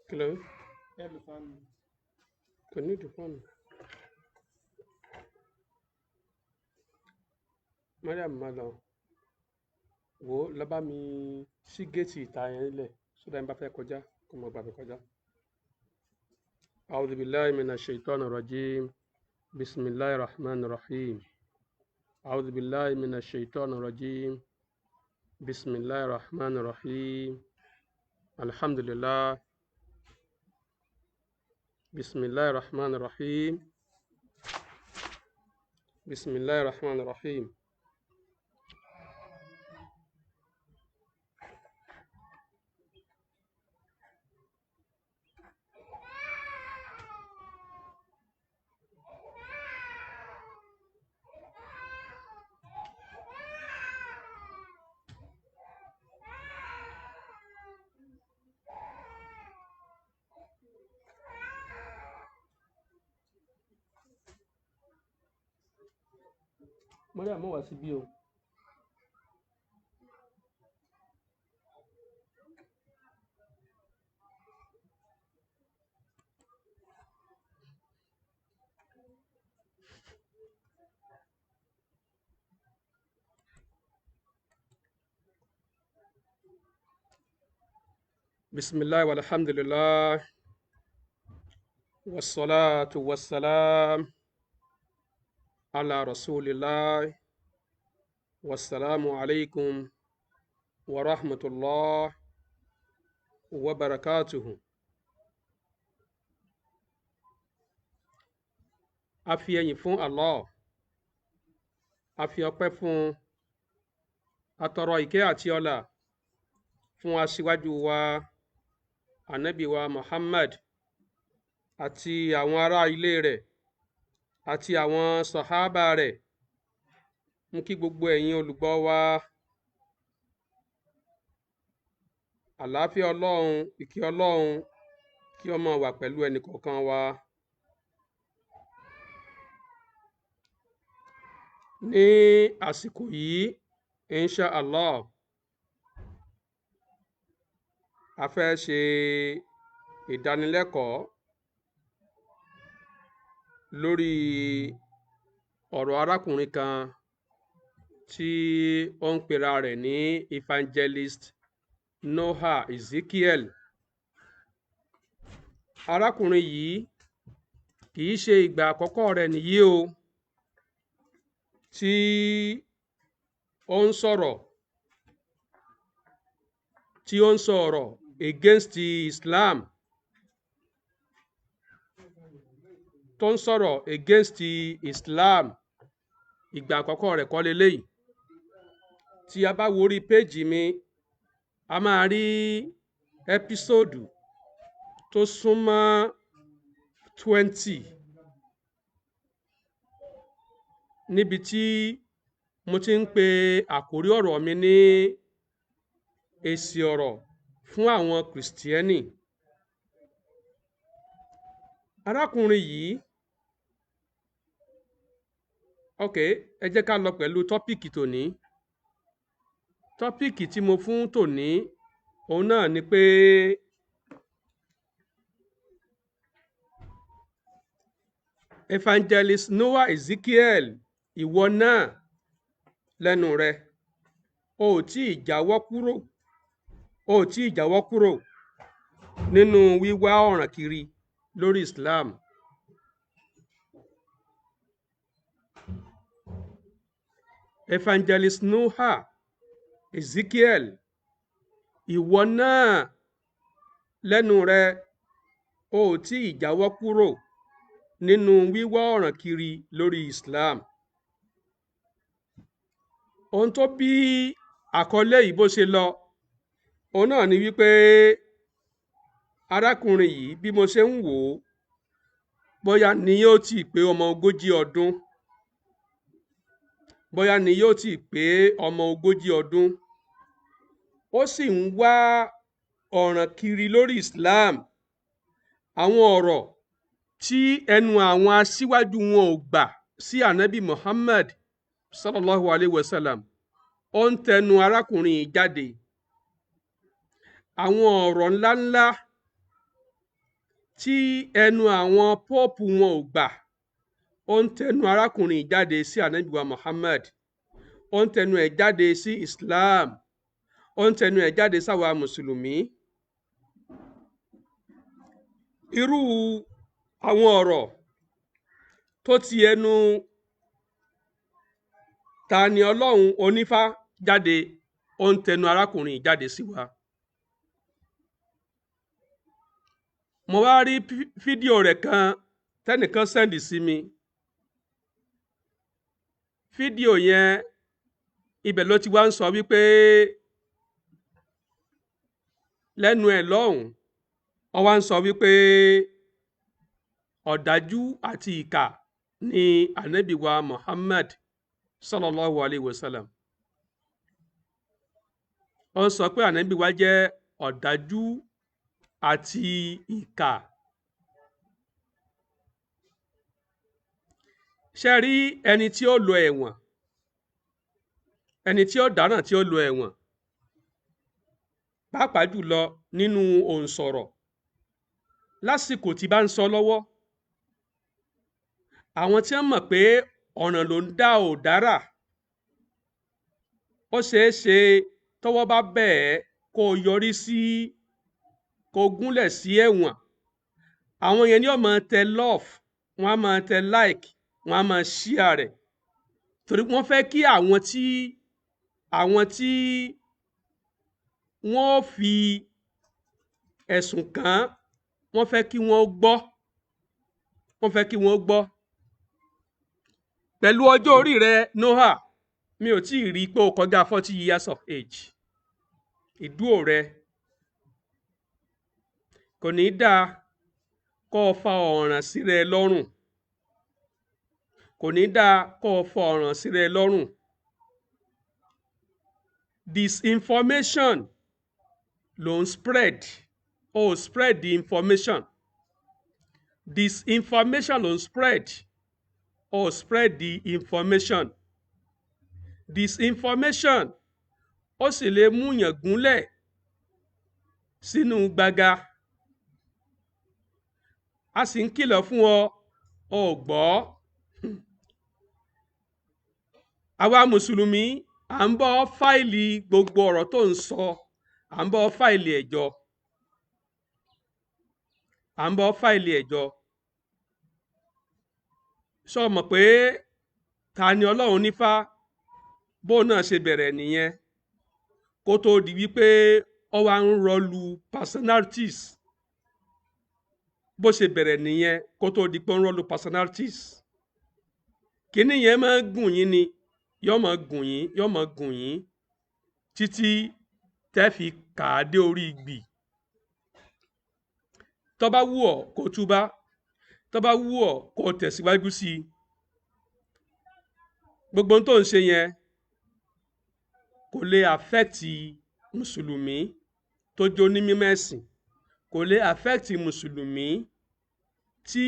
Hello. Can you do phone? Madam. Wo lọ bá mi ṣí géètì ìta yẹn lẹ̀ sódà ń bá fẹ́ kọjá kó mọ gbàgbé kọjá. A'udhu billahi minash shaitanir rajim. Bismillahir rahmanir rahim. A'udhu billahi minash shaitanir rajim. Bismillahir rahmanir rahim. Alhamdulillah. Bismillahir rahmanir rahim. Bismillahir rahmanir rahim. Mariam wá síbí o. Bismillah walhamdulillah. Wassalatu wassalam ala rasulillah. Wassalamu alaikum wa rahmatullah wa barakatuhu. A fi ẹyìn fún Allah, a fi ọpẹ́ fún, a tọrọ ìkẹ́ àti ọlà fún aṣíwájú wa ànábì wa Muhammad àti àwọn ará ilé rẹ̀ àti àwọn sàhábà rẹ̀. Mú kí gbogbo ẹ̀yin olùgbọ́ wa àlàáfíà Ọlọ́run, ìkẹ́ Ọlọ́run kí ó máa wà pẹ̀lú ẹnìkọ̀ọ̀kan wa. Ní àsìkò yìí, insha Allah, a fẹ́ ṣe ìdánilẹ́kọ̀ọ́ lórí ọ̀rọ̀ arákùnrin kan tí ó ń pera rẹ̀ ní evangelist Noah Ezekiel. Arákùnrin yìí kì í ṣe ìgbà àkọ́kọ́ rẹ̀ nìyí o tí ó ń sọ̀rọ̀ against Islam, tó ń sọ̀rọ̀ against Islam. Ìgbà àkọ́kọ́ rẹ̀ kọ́ leléyìí. Tí a bá wo orí péjì mi, a máa rí ẹ́písòdù tó súnmọ́ 20 níbi tí mo ti ń pe àkórí ọ̀rọ̀ mi ní èsì ọ̀rọ̀ fún àwọn Kìrìsìtẹ́nì. Arákùnrin yìí, ẹ jẹ́ ká lọ pẹ̀lú tọ́píìkì tòní. Tọ́píìkì tí mo fún tòní òun náà ni pé Evangelist Noah Ezekiel, ìwọ náà lẹ́nu rẹ, o ò tí ì jáwọ́ kúrò nínú wíwá ọ̀ràn kiri lórí Islam. Evangelist Noah Ezekiel, ìwọ náà lẹ́nu rẹ, o ò tí ì jáwọ́ kúrò nínú wíwá ọ̀ràn kiri lórí Islam. Ohun tó bí àkọlé yìí bó ṣe lọ, òun náà ni wípé arákùnrin yìí, bí mo ṣe ń wò ó, bóyá ni yóò ti pé ọmọ 40 ọdún, bóyá ni yóò ti pé ọmọ 40 ọdún, ó sì ń wá ọ̀ràn kiri lórí Islam. Àwọn ọ̀rọ̀ tí ẹnu àwọn aṣíwájú wọn ò gbà sí ànábì Muhammad sallallahu alayhi wa sallam, ó ń tẹnu arákùnrin yìí jáde. Àwọn ọ̀rọ̀ ńláńlá tí ẹnu àwọn pọ́ọ̀pù wọn ò gbà, ó ń tẹnu arákùnrin yìí jáde sí ànábì wa Muhammad, ó ń tẹnu ẹ̀ jáde sí Islam, ó ń tẹnu ẹ̀ jáde sáwa mùsùlùmí. Irú àwọn ọ̀rọ̀ tó ti ẹnu Tani Ọlọ́run onífá jáde, ó ń tẹnu arákùnrin yìí jáde sí wa. Mo wá rí fídíò rẹ̀ kan tẹ́nìkan sẹ́ndì sí mi. Fídíò yẹn ibẹ̀ ló ti wá ń sọ wípé lẹ́nu ẹ̀ lọ́hùn, ó wá ń sọ wípé ọ̀dájú àti ìkà ni ànábì wa Muhammad sallallahu alayhi wa sallam. Ó ń sọ pé ànábì wa jẹ́ ọ̀dájú àti ìkà. Ṣé rí ẹni tí ó lọ ẹ̀wọ̀n, ẹni tí ó dáràn tí ó lọ ẹ̀wọ̀n, pàápàá jùlọ nínú òǹsọ̀rọ̀, lásìkò tí bá ń sọ lọ́wọ́, àwọn tí wọ́n mọ̀ pé ọ̀ràn ló ń dá ò dára, ó ṣeé ṣe tọ́wọ́ bá bẹ̀ ẹ́ kó o yọrí sí, kó o gúnlẹ̀ sí ẹ̀wọ̀n. Àwọn yẹn ni ó máa tẹ love, wọ́n á máa tẹ like, wọ́n á máa share rẹ̀, torí wọ́n fẹ́ kí àwọn tí wọ́n fi ẹ̀sùn kàn, wọ́n fẹ́ kí wọ́n gbọ́, wọ́n fẹ́ kí wọ́n gbọ́. Pẹ̀lú ọjọ́ orí rẹ Noah, mi ò tí ì rí i pé o kọjá 40 years of age. Ìdúró rẹ kò ní dáa kó o fa ọ̀ràn sí rẹ lọ́rùn, kò ní dáa kó o fa ọ̀ràn sí rẹ lọ́rùn. Disinformation ló ń spread, o spread the information. Disinformation ló ń spread, o spread the information. Disinformation ó sì lè mú yàn gúnlẹ̀ sínú gbàgà. A sì ń kìlọ̀ fún ọ, o ò gbọ́. Àwa mùsùlùmí à ń bọ́ fáìlì gbogbo ọ̀rọ̀ tó ń sọ, à ń bọ́ fáìlì ẹ̀jọ́, à ń bọ́ fáìlì ẹ̀jọ́. Ṣó mọ̀ pé Tani Ọlọ́run nífá bó náà ṣe bẹ̀rẹ̀ nìyẹn, kó tó di wípé ó wá ń rọlù personalities. Bó ṣe bẹ̀rẹ̀ nìyẹn kó tó di pé ó ń rọlù personalities. Kíní yẹn máa ń gùn yín ni, yóò máa gùn yín, yóò máa gùn yín títí tẹ́ fi kà á dé orí ìgbì. Tó bá wù ọ́ kó túbá, tó bá wù ọ́ kó tẹ̀síwájú sí i. Gbogbo ohun tó ń ṣe yẹn kò lè affect mùsùlùmí tó jó ní mímọ́ ẹ̀sìn, kò lè affect mùsùlùmí tí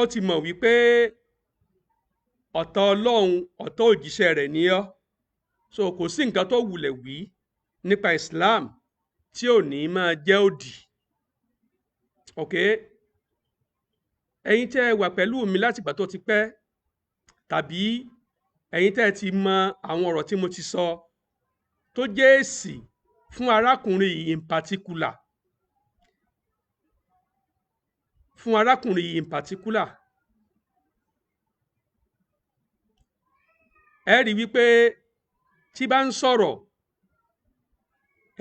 ó ti mọ̀ wípé ọ̀tá Ọlọ́run, ọ̀tá òjíṣẹ́ rẹ̀ ni ọ́. So kò sí nǹkan tó wulẹ̀ wí nípa Islam tí ò ní máa jẹ́ òdì. Ok, ẹ̀yin tẹ́ ẹ wà pẹ̀lú mi láti ìgbà tó ti pẹ́, tàbí ẹ̀yin tẹ́ ẹ ti mọ àwọn ọ̀rọ̀ tí mo ti sọ tó jẹ́ èsì fún arákùnrin yìí in particular, fún arákùnrin yìí in particular, ẹ rí wípé tí bá ń sọ̀rọ̀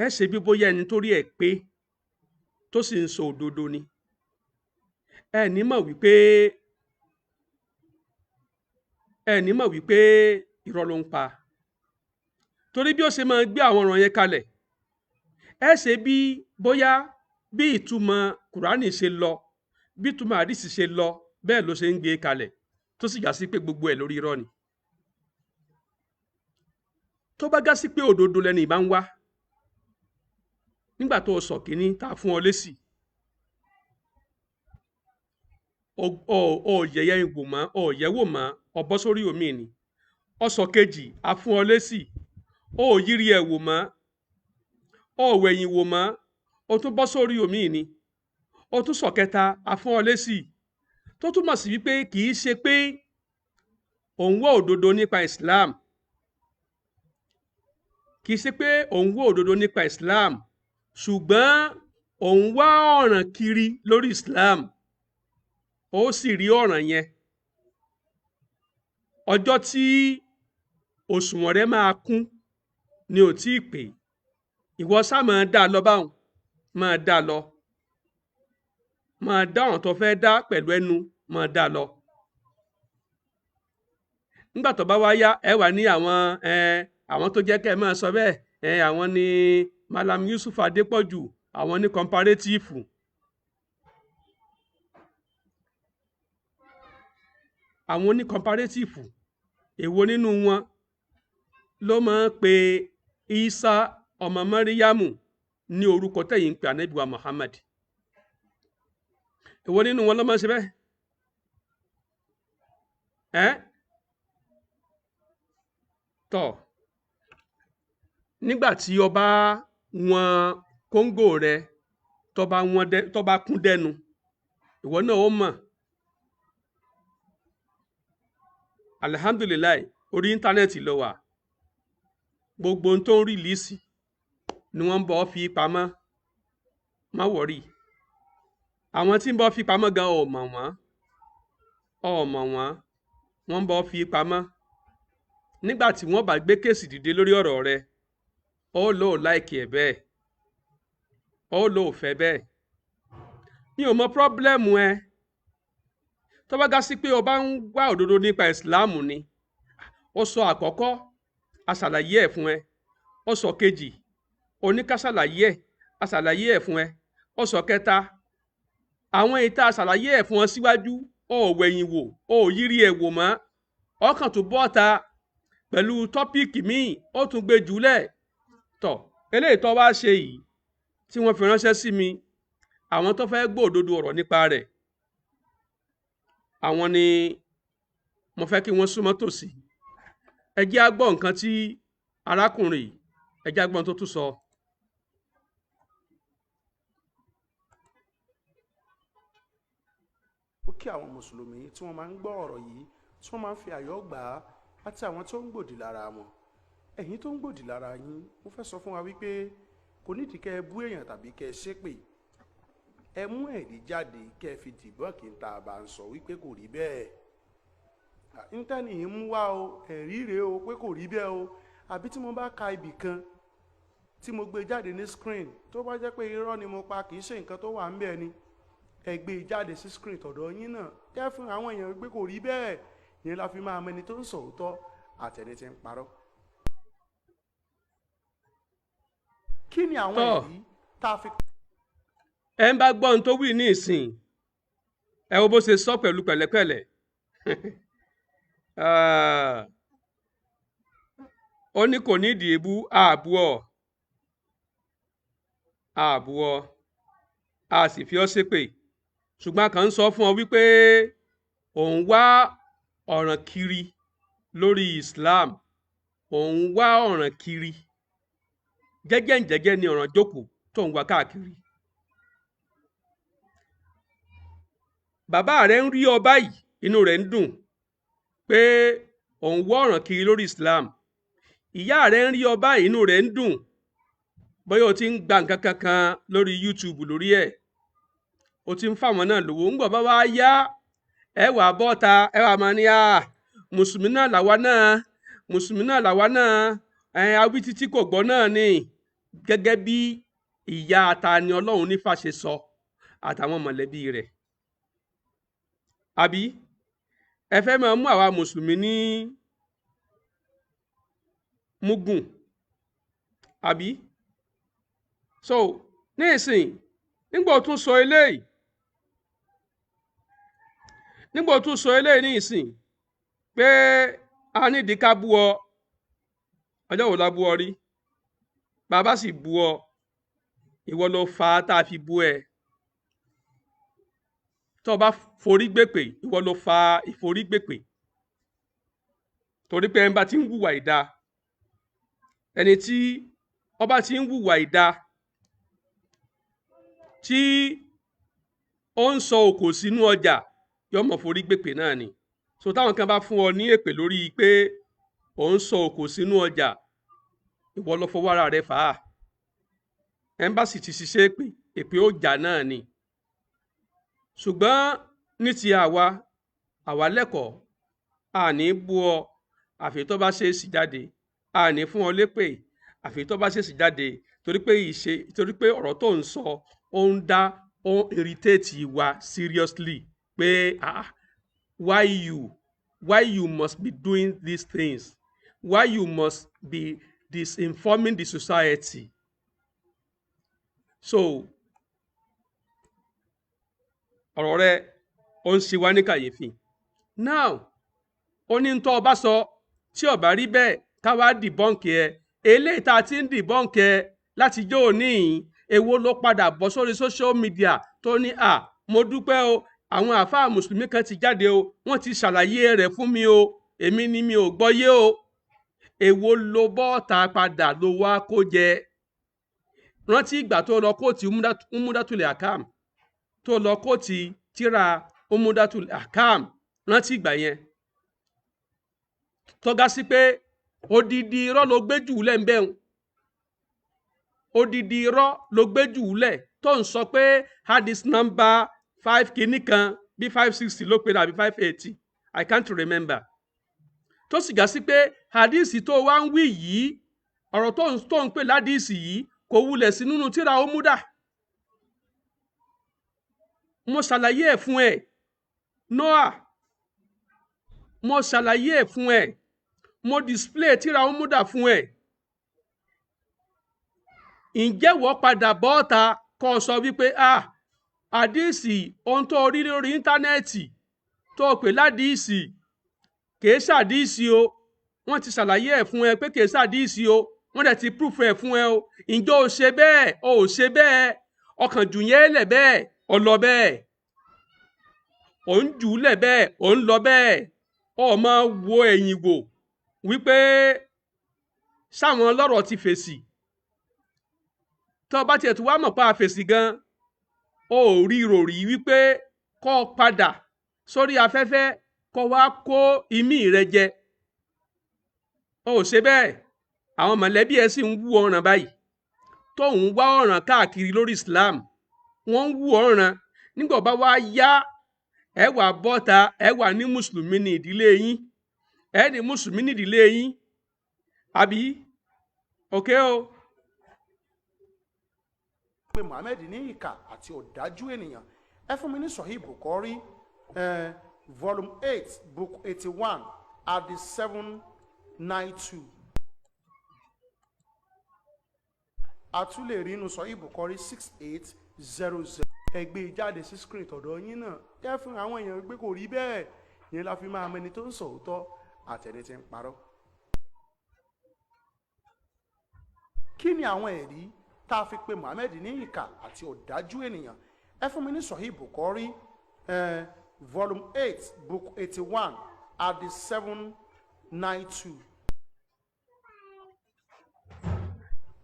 ẹ ṣe bí bóyá ẹni tó rí ẹ pé tó sì ń sọ òdodo ni. Ẹ ní mọ̀ wípé irọ́ ló ń pa. Torí bí ó ṣe máa gbé àwọn ọ̀rọ̀ yẹn kalẹ̀, ẹ ṣe bí bóyá bí ìtumọ̀ Kùránì ṣe lọ, bí ìtumọ̀ àdìsí ṣe lọ bẹ́ẹ̀ ló ṣe ń gbé kalẹ̀ tó sì já sí pé gbogbo ẹ̀ lórí irọ́ ni. tó bá já sí pé òdodo lẹni ìbá ń wá nígbà tó o sọ kínní tá a fún ọ lésì ọ yẹyẹ ìwò mọ́ ọ yẹwò mọ́ ọ bọ́ sórí omi ni ọ sọ kejì a fún ọ lésì ọ yírí ẹ wò mọ́ ọ wẹ̀yìn wò mọ́ ọ tún bọ́ sórí omi ni ọ tún sọ kẹta a fún ọ lésì tó túmọ̀ sí wípé kì í ṣe pé òun wá òdodo nípa Islam kì í ṣe pé òun wá òdodo nípa Islam ṣùgbọ́n òun wá ọ̀ràn kiri lórí Islam ó sì rí ọ̀ràn yẹn ọjọ́ tí òṣùwọ̀n rẹ máa kún ni ò tí ì pé ìwọ sá máa dá lọ báwọn máa dá lọ máa dá ọ̀ràn tó fẹ́ dá pẹ̀lú ẹnu máa dá lọ nígbà tó bá wá yá ẹ wà ní àwọn tó jẹ́ kẹ́ ẹ máa sọ bẹ́ẹ̀ àwọn ni Malam Yusuf Adépọ̀jù àwọn ní comparative àwọn ní comparative èwo nínú wọn ló máa ń pe Isa ọmọ Mariamu ní orúkọ tẹ̀yìn ń pe Ànábì wa Muhammad èwo nínú wọn ló máa ń ṣe bẹ́ẹ̀ tọ́ nígbà tí o bá wọn kóńgò rẹ tó bá kún dẹnu ìwọ náà ó mọ̀ alihamdulilayi orí íńtánẹ́ẹ̀tì ló wà gbogbo ohun tó ń rìlíìsì ni wọ́n ń bọ́ fi pamọ́ má wọ̀rí àwọn tí ń bọ́ fi pamọ́ gan ò mọ̀ wọ́n ń bọ́ fi pamọ́ nígbà tí wọ́n bá gbé kéèsì dìde lórí ọ̀rọ̀ rẹ ó lò ó láìkì ẹ̀ bẹ́ẹ̀ ó lò ó fẹ́ bẹ́ẹ̀ mi ò mọ pírọ́blẹ́mù ẹ tó bá ga sí pé o bá ń wá òdodo nípa ìsìláàmù ni ó sọ àkọ́kọ́ aṣàlàyé ẹ̀ fún ẹ ó sọ kejì oníkàṣàlàyé ẹ̀ aṣàlàyé ẹ̀ fún ẹ ó sọ kẹta àwọn ìta aṣàlàyé ẹ̀ fún ọ síwájú ó wẹ̀yìn wò ó yírí ẹ̀ wò mọ́ ọkàn tó bọ́ta pẹ̀lú tọ́píìkì míì ó tún gbé jùlẹ̀ tọ̀ eléyìí tó wá ṣe yìí tí wọ́n fi ránṣẹ́ sí mi àwọn tó fẹ́ gbọ́ òdodo ọ̀rọ̀ nípa rẹ̀ àwọn ni mo fẹ́ kí wọ́n súnmọ́ tòsí ẹ jẹ́ á gbọ́ nǹkan tí arákùnrin yìí ẹ jẹ́ á gbọ́ tó tún sọ. ó kí àwọn mùsùlùmí tí wọ́n máa ń gbọ́ ọ̀rọ̀ yìí tí wọ́n máa ń fi àyọ̀ gbà á àti àwọn tó ń gbòdì lára wọn ẹ̀yin tó ń gbòdì lára yín mo fẹ́ sọ fún wa wípé kò nídìí kẹ́ ẹ bú èèyàn tàbí kẹ́ ẹ ṣépè ẹ mú ẹ̀rí jáde kẹ́ ẹ fi dìbọ́ọ̀kì ń ta àbá ń sọ wípé kò rí bẹ́ẹ̀ íńtánì yìí mú wá o ẹ̀rí rèé o pé kò rí bẹ́ẹ̀ o àbí tí mo bá ka ibì kan tí mo gbé jáde ní screen tó bá jẹ́ pé irọ́ ni mo pa kì í ṣe nǹkan tó wà ń bẹ̀ ni ẹ gbé jáde sí screen tọ̀dọ̀ yín náà kẹ́ fún àwọn èèyàn pé kò rí bẹ́ẹ̀ yẹn la fi máa mọ ẹni tó ń sòótọ́ àtẹni tí ń parọ́. kí ni àwọn ẹ̀rí tá a fi. ẹ ń bá gbọ́ ohun tó wí ní ìsìn ẹ wo bó ṣe sọ pẹ̀lú pẹ̀lẹ́pẹ̀lẹ́ ó ní kò nídìí ebú àbúọ̀ a sì fi ọ́ ṣépè ṣùgbọ́n kàn ń sọ fún ọ wípé òun wá ọ̀ràn kiri lórí Islam òun wá ọ̀ràn kiri jẹ́gẹ́ ni ọ̀ràn jókòó tó ń wá káàkiri. bàbá rẹ̀ ń rí ọ báyìí inú rẹ̀ ń dùn pé òun wá ọ̀ràn kiri lórí Islam ìyá rẹ̀ ń rí ọ báyìí inú rẹ̀ ń dùn bóyá o ti ń gba nǹkan kankan lórí YouTube lórí ẹ̀ o ti ń fáwọn náà lówó ń gbọ́ bá wá yá ẹ wà bọ́ta ẹ wà máa ní mùsùlùmí náà làwa náà awí títí kò gbọ́ náà ni gẹ́gẹ́ bí ìyá Tani Ọlọ́run nífà ṣe sọ àtàwọn mọ̀lẹ́bí rẹ̀ àbí ẹ fẹ́ máa mú àwa mùsùlùmí ní mugun àbí so ní ìsìn nígbà tó sọ eléyìí nígbà tó sọ eléyìí ní ìsìn pé a nídìí ká bú ọ, ọjọ́ wo la bú ọ rí? bàbá sì bú ọ, ìwọ ló fà á tá a fi bú ẹ. tó o bá forí gbèpè, ìwọ ló fa ìforí gbèpè. torí pé ẹni bá ti ń hùwà ìdá, ẹni tí ọba ti ń hùwà ìdá, tí ó ń sọ òkò sínú ọjà, yóò mọ̀ forí gbèpè náà ni. so táwọn kan bá fún ọ ní èpè lórí pé ò ń sọ òkò sínú ọjà, ìwọ ló fọwọ́ ara rẹ fà á. ẹmbásì ti ṣiṣẹ́ èpè ó jà náà ni. ṣùgbọ́n ní ti àwa lẹ́kọ̀ọ́, àní bú ọ àfi tó bá ṣe é sì jáde, àní fún ọ lépè àfi tó bá ṣe é sì jáde, torí pé ọ̀rọ̀ tó ń sọ ó ń irritate wa seriously pé why you must be doing these things, why you must be disinforming the society. so ọ̀rọ̀ rẹ ó ń ṣe wá ní kàyéfì. now ó ní tó o bá sọ tí ó bá rí bẹ́ẹ̀ ká wá dìbọ́ǹkì ẹ. eléyìí tá a ti ń dìbọ́ǹkì ẹ láti jọ́ òní yìí, èwo ló padà bọ́ sórí social media tó ní mo dúpẹ́ o, àwọn àáfàá mùsùlùmí kan ti jáde o, wọ́n ti ṣàlàyé rẹ̀ fún mi o, èmi ni mi ò gbọ́yé o. èwo ló bọ́ọ̀ta padà ló wá kó jẹ? rántí ìgbà tó lọ kóòtù umudatul akam, tó lọ kóòtù tíra umudatul akam, rántí ìgbà yẹn tọ́gá sí pé odidi irọ́ ló gbé jù lẹ́ ń bẹ́ẹ̀, odidi irọ́ ló gbé jù lẹ̀ tó ń sọ pé hadith number 5 kìíní kan bí 560 ló pe àbí 580, I can't remember. tó sì gà sí pé hadith tó wá ń wí yìí, ọ̀rọ̀ tó ń pè ládìsì yìí kò wulẹ̀ sí nínú tíra umuda. mo ṣàlàyé ẹ̀ fún ẹ Noah, mo ṣàlàyé ẹ̀ fún ẹ, mo display tíra umuda fún ẹ. ǹjẹ́ wọ́n padà bọ́ọ̀ta kọ́ sọ wípé àdìsí ohun tó rí lórí íńtánẹ́ẹ̀tì tó pè ládìsí kìí ṣàdìsí o, wọ́n ti ṣàlàyé ẹ̀ fún ẹ pé kìí ṣàdìsí o, wọ́n dẹ̀ ti proof ẹ̀ fún ẹ o. ǹjẹ́ o ṣe bẹ́ẹ̀ o ò ṣe bẹ́ẹ̀? ọkàn jù yẹn lẹ̀ bẹ́ẹ̀ ọ lọ bẹ́ẹ̀, ò ń jù ú lẹ̀ bẹ́ẹ̀ ò ń lọ bẹ́ẹ̀, ọ máa wo ẹ̀yìn wò wípé sáwọn ọlọ́rọ̀ ti fèsì. tó bá tiẹ̀ tún wá mọ̀ pa àfèsì gan, o ò rí ròrí wípé kọ́ padà sórí afẹ́fẹ́ kọ́ wá kó imí rẹ jẹ. o ò ṣe bẹ́ẹ̀. àwọn mọ̀lẹ́bí ẹ sì ń wú ọ̀ràn báyìí, tó ń wá ọ̀ràn káàkiri lórí Islam, wọ́n ń wú ọ̀ràn. nígbà bá wá yá, ẹ wà bọ́ta, ẹ wà ní mùsùlùmí ní ìdílé yín, ẹ ní mùsùlùmí ní ìdílé yín, àbí òkè o. pé Muhammed ní ìkà àti ọ̀dájú ènìyàn. ẹ fún mi ní Sahih Bukhari volume 8 book 81 hadith 792. a tún lè rí inú Sahih Bukhari 6800. ẹ gbé jáde sí screen tọ̀dọ̀ yín náà, ẹ fún àwọn èèyàn gbé kò rí bẹ́ẹ̀. yẹn la fi máa mẹni tó ń sọ òótọ́ àtẹni tí ń parọ́. kí ni àwọn ẹ̀rí tá a fi pe Muhammed ní ìkà àti ọ̀dájú ènìyàn? ẹ fún mi ní Sahih Bukhari volume 8 book 81 hadith 792.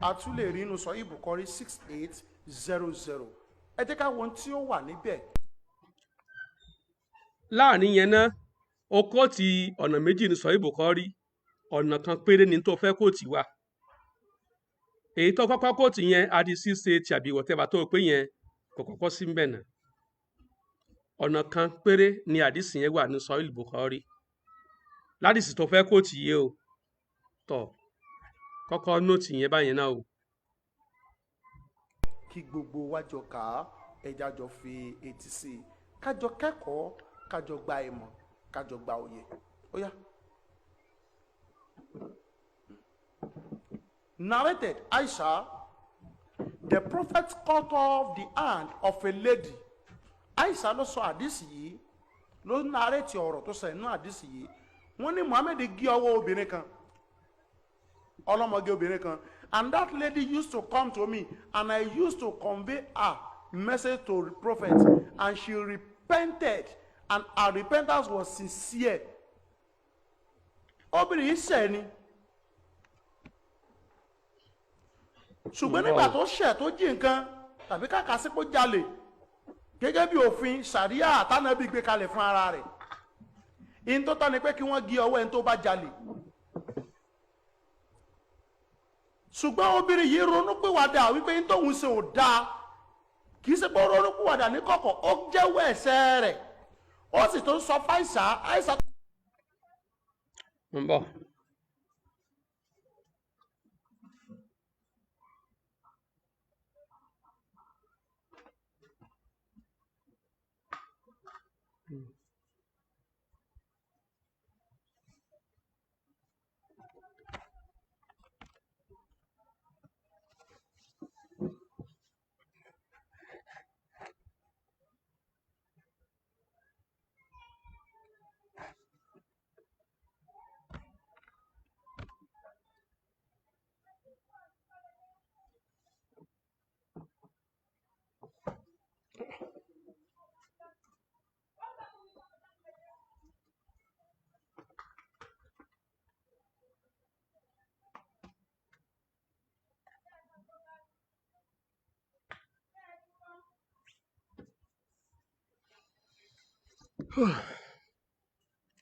a tún lè rí inú Sahih Bukhari 6800. ẹ jẹ́ ká wo ohun tí ó wà níbẹ̀. láàrin yẹn náà, o kóòtì ọ̀nà méjì ní Sahih Bukhari, ọ̀nà kan péré ni tó fẹ́ kóòtì wá. èyí tó kọ́kọ́ kóòtù yẹn adisi ṣe tàbí whatever tó pé yẹn kò kọ́kọ́ sí mbẹ̀ náà. ọ̀nà kan péré ni àdìsí yẹn wà ní Sahih Bukhari. ládìsí tó fẹ́ kóòtù yẹ o tọ̀ kọ́kọ́ nóòtì yẹn báyẹn náà o. kí gbogbo wa jọ kà á, ẹja jọ fi etí sí i, kájọ kẹ́kọ̀ọ́, kájọ gba ìmọ̀, kájọ gba òye. ó yá. Narrated Aisha, the prophet cut off the hand of a lady. Aisha ló sọ àdìsí yìí ló narrate ọ̀rọ̀ tó ṣẹlẹ̀ nínú àdìsí yìí. Wọ́n ní Muhammad gé ọwọ́ obìnrin kan, ọlọ́mọge obìnrin kan, and that lady used to come to me and I used to convey her message to the prophet, and she repented and her repentance was sincere. Obìnrin yìí ṣẹ̀ ni, ṣùgbọ́n nígbà tó ṣẹ̀ tó jí nǹkan tàbí kàkà sí pé jalè gẹ́gẹ́ bí òfin ṣàríà tánàbí gbé kalẹ̀ fún ara rẹ̀, in tó tán ni pé kí wọ́n gé ọwọ́ ẹni tó bá jalè. Ṣùgbọ́n obìnrin yìí ronúpìwàdà wípé in tóun ṣe ò dáa, kì í ṣe pé ronúpìwàdà ní kọ̀kọ̀, ó jẹ́wọ́ ẹ̀ṣẹ̀ rẹ̀, ó sì tó ń sọ fáìsà àìsà. ń bọ̀.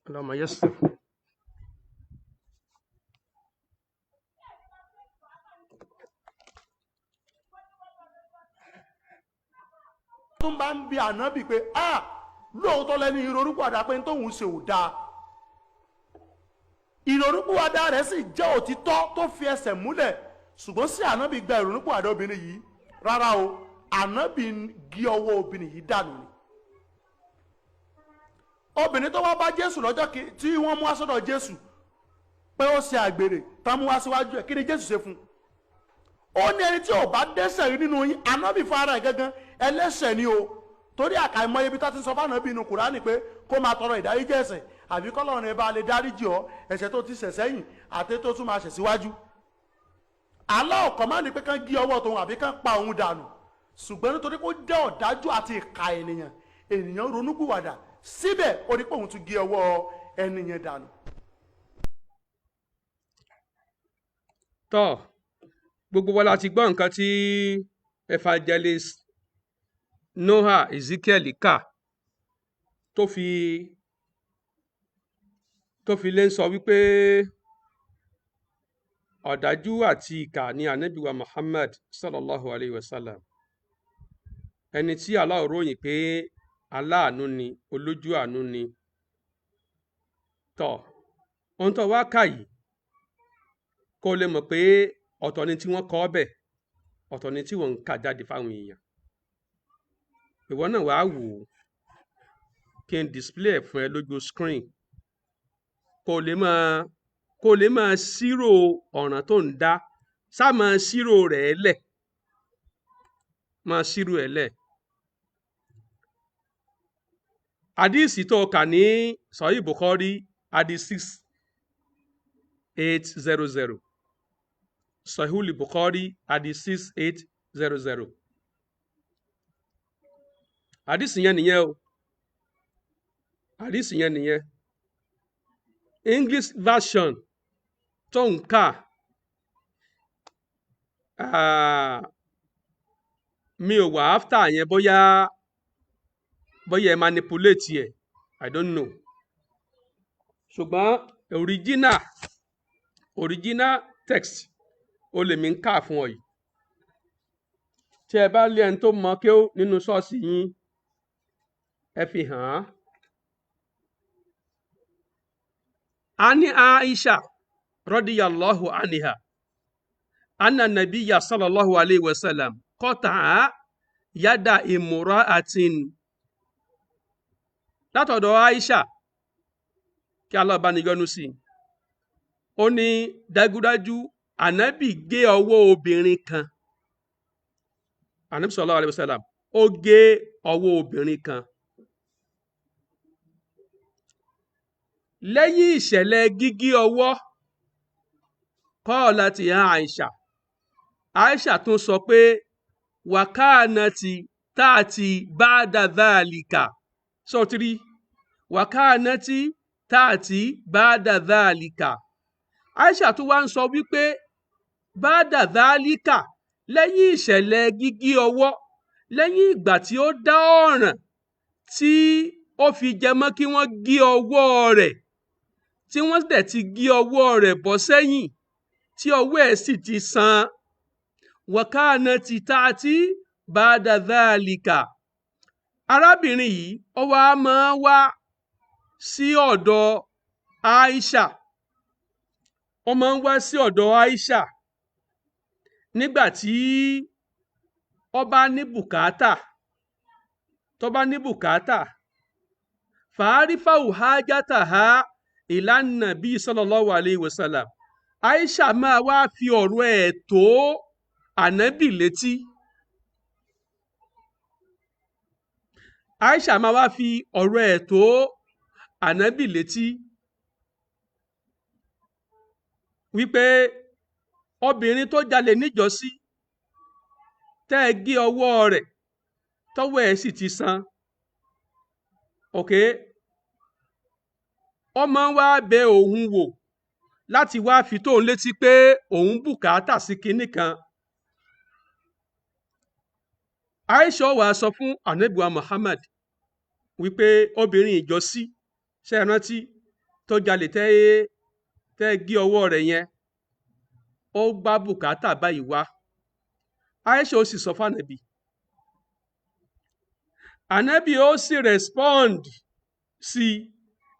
اللهم يسر. tó bá ń bi ànábì pé lóòótọ́ lẹ́ni ìrònúpìwàdà pé tóun ṣe ò dáa, ìrònúpìwàdà rẹ̀ sì jẹ́ òtítọ́ tó fi ẹsẹ̀ múlẹ̀, ṣùgbọ́n sí ànábì gba ìrònúpìwàdà obìnrin yìí rárá o, ànábì gé ọwọ́ obìnrin yìí dànù ni. Obìnrin tó wá bá Jésù lọ́jọ́ tí wọ́n mú wá sọ́dọ̀ Jésù pé ó ṣe àgbèrè tán mú wá síwájú ẹ̀, kí ni Jésù ṣe fún? Ó ní ẹni tí ò bá dẹ́ṣẹ̀ rí nínú yín, ànábì fún ara ẹ̀ gangan ẹlẹ́ṣẹ̀ ni o, torí àkàìmọye ibi tá ti ń sọ fún ànábì inú Kùránì pé kó máa tọrọ ìdáríjì ẹ̀ṣẹ̀, àbí kọ́lọ́run ẹ bá lè dáríjì ọ́ ẹ̀ṣẹ̀ tó ti ṣẹ̀ sẹ́yìn àti tó tún máa ṣẹ̀ síwájú. Allah ọ̀kọ̀ máa ní pé kán gé ọwọ́ tòun àbí kán pa òun dànù, ṣùgbọ́n nítorí kó jẹ́ ọ̀dájú àti ìka ènìyàn ronúpìwàdà, síbẹ̀ ó ní pé òun tún gé ọwọ́ ẹni yẹn dànù. tọ́ gbogbo wa la ti gbọ́ nǹkan tí evangelist Noah Ezekiel kà tó fi lè ń sọ wípé ọ̀dájú àti ìkà ni ànábì wa Muhammad sallallahu alayhi wa sallam, ẹni tí Allah ròyìn pé aláàánú ni, olójú àánú ni. tọ́ ohun tó wá kà yìí kó lè mọ̀ pé ọ̀tọ̀ ni tí wọ́n kọ ọ́ bẹ̀, ọ̀tọ̀ ni tí wọ́n ń kà jáde fáwọn èèyàn. ìwọ náà wàá wò ó kí n display ẹ̀ fún ẹ lójú screen kó lè máa ṣírò ọ̀ràn tó ń dá, ṣáà máa ṣírò rẹ̀ lẹ̀, máa ṣírò ẹ̀ lẹ̀. Hadisi tó kà ní Sahih Bukhari hadith 6800, Sahih Bukhari hadith 6800. Hadisi yẹn nìyẹn o, hadisi yẹn nìyẹn. English version tó ń kà mi ò wà after yẹn, bóyá ẹ manipulate ẹ̀, I don't know. ṣùgbọ́n original text ó lè mí ń kà fún ọ yìí. tí ẹ bá lé ẹni tó mọ kéwú nínú ṣọ́ọ̀ṣì yín, ẹ fi hàn án. Ani Aisha radiyallahu anha anna nabiyya sallallahu alayhi wa sallam qata'a yada imra'atin. Látọ̀dọ̀ Aisha kí Allah bá ní yọ́nú sí i, ó ní dájúdájú ànábì gé ọwọ́ obìnrin kan. Ànábì sallallahu alayhi wa sallam ó gé ọwọ́ obìnrin kan. lẹ́yìn ìṣẹ̀lẹ̀ gígé ọwọ́ qalat ya Aisha tún sọ pé wàkánàtì táàtì ba'da dhalika sọtiri wàkánàtì táàtì ba'da dhalika. Aisha tún wá ń sọ wípé ba'da dhalika lẹ́yìn ìṣẹ̀lẹ̀ gígé ọwọ́, lẹ́yìn ìgbà tí ó dá ọ̀ràn tí ó fi jẹ mọ́ kí wọ́n gé ọwọ́ rẹ̀, tí wọ́n dẹ̀ ti gé ọwọ́ rẹ̀ bọ́ sẹ́yìn tí ọwọ́ ẹ̀ sì ti san. Wàkánàtì táàtì ba'da dhalika. Arábìnrin yìí ó wá máa wá sí ọ̀dọ̀ Aisha, ó máa ń wá sí ọ̀dọ̀ Aisha nígbà tí ó bá ní bùkátà, tó bá ní bùkátà. Fa'arifahu hajataha ila nabi sallallahu alayhi wa sallam. Aisha máa wá fi ọ̀rọ̀ ẹ̀ tó ànábì létí. Aisha máa wá fi ọ̀rọ̀ ẹ̀ tó ànábì létí wípé obìnrin tó jalè níjọ́sí tẹ́ ẹ gé ọwọ́ rẹ̀ tọ́wọ́ ẹ̀ sì ti san, ọmọ wa bẹ òun wò láti wá fi tóun létí pé òun bùkátà sí kinní kan. Aisha wá sọ fún ànábì wa Muhammad wípé obìnrin ìjọ́sí ṣe é rántí tó jalè tẹ́ gé ọwọ́ rẹ̀ yẹn, ó gbá bùkátà báyìí wá. Aisha ó sì sọ fún ànábì, ànábì ó sì respond sí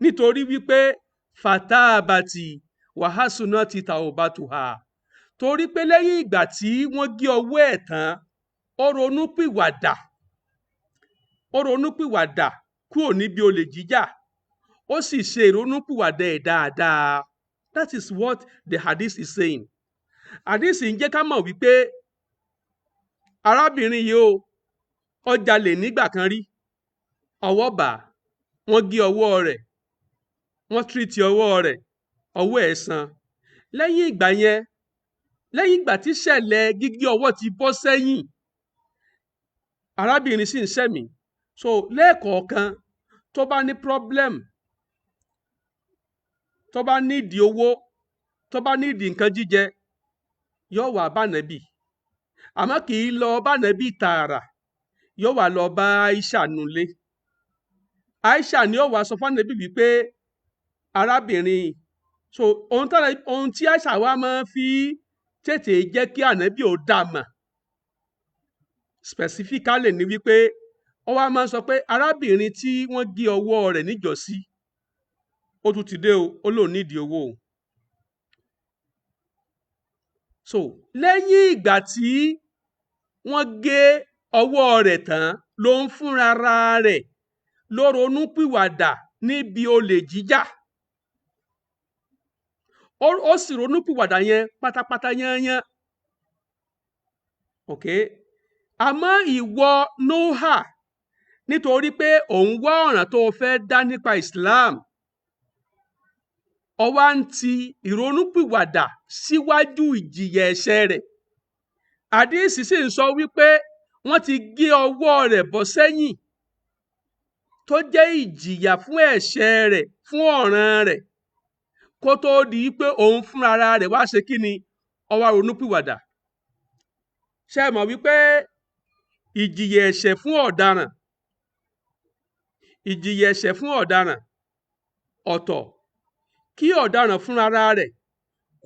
nítorí wípé fatabati wahasunati taubatuha, torí pé lẹ́yìn ìgbà tí wọ́n gé ọwọ́ ẹ̀ tán ó ronúpìwàdà kúrò níbi olè jíjà, ó sì ṣe ìrònúpìwàdà ẹ̀ dáadáa. That is what the hadith is saying. Hadith ń jẹ́ ká mọ̀ wípé arábìnrin yìí ó jalè nígbà kan rí, ọwọ́ bà, wọ́n gé ọwọ́ rẹ̀, wọ́n tírìtì ọwọ́ rẹ̀, ọwọ́ ẹ̀ san. Lẹ́yìn ìgbà yẹn, lẹ́yìn ìgbà tí ìṣẹ̀lẹ̀ gígé ọwọ́ ti bọ́ sẹ́yìn, arábìnrin sì ń ṣẹ̀mí. So lẹ́ẹ̀kọ̀ọ̀kan tó bá ní problem, tó bá nídìí owó, tó bá nídìí nǹkan jíjẹ, yóò wá bá Ànábì, àmọ́ kì í lọ bá Ànábì tààrà, yóò wá lọ bá Aisha nulẹ̀. Aisha ni ó wá sọ fún Ànábì wípé arábìnrin, so ohun tí Aisha wa máa fi tètè jẹ́ kí Ànábì ó dá mọ̀ specifically ni wípé ó wá máa sọ pé arábìnrin tí wọ́n gé ọwọ́ rẹ̀ níjọ́sí ó tún ti dé o, ó lóun nídìí owó o. So lẹ́yìn ìgbà tí wọ́n gé ọwọ́ rẹ̀ tán ló ń fúnra rẹ̀ ló ronú pìwàdà níbi olè jíjà. Ó sì ronú pìwàdà yẹn pátápátá yányán. Àmọ́ ìwọ Nóhà, nítorí pé òun wá ọ̀ràn tó fẹ́ dá nípa Islam, ó wá ń ti ìrònúpìwàdà síwájú ìjìyà ẹ̀ṣẹ̀ rẹ̀. Àdíìsì sì ń sọ wípé wọ́n ti gé ọwọ́ rẹ̀ bọ́ sẹ́yìn tó jẹ́ ìjìyà fún ẹ̀ṣẹ̀ rẹ̀, fún ọ̀ràn rẹ̀, kó tó di pé òun fúnra rẹ̀ wá ṣe kí ni, ó wá ronúpìwàdà. Ṣé ẹ mọ̀ wípé ìjìyà ẹ̀ṣẹ̀ fún ọ̀daràn, ìjìyà ẹ̀ṣẹ̀ fún ọ̀daràn ọ̀tọ̀, kí ọ̀daràn fúnra rẹ̀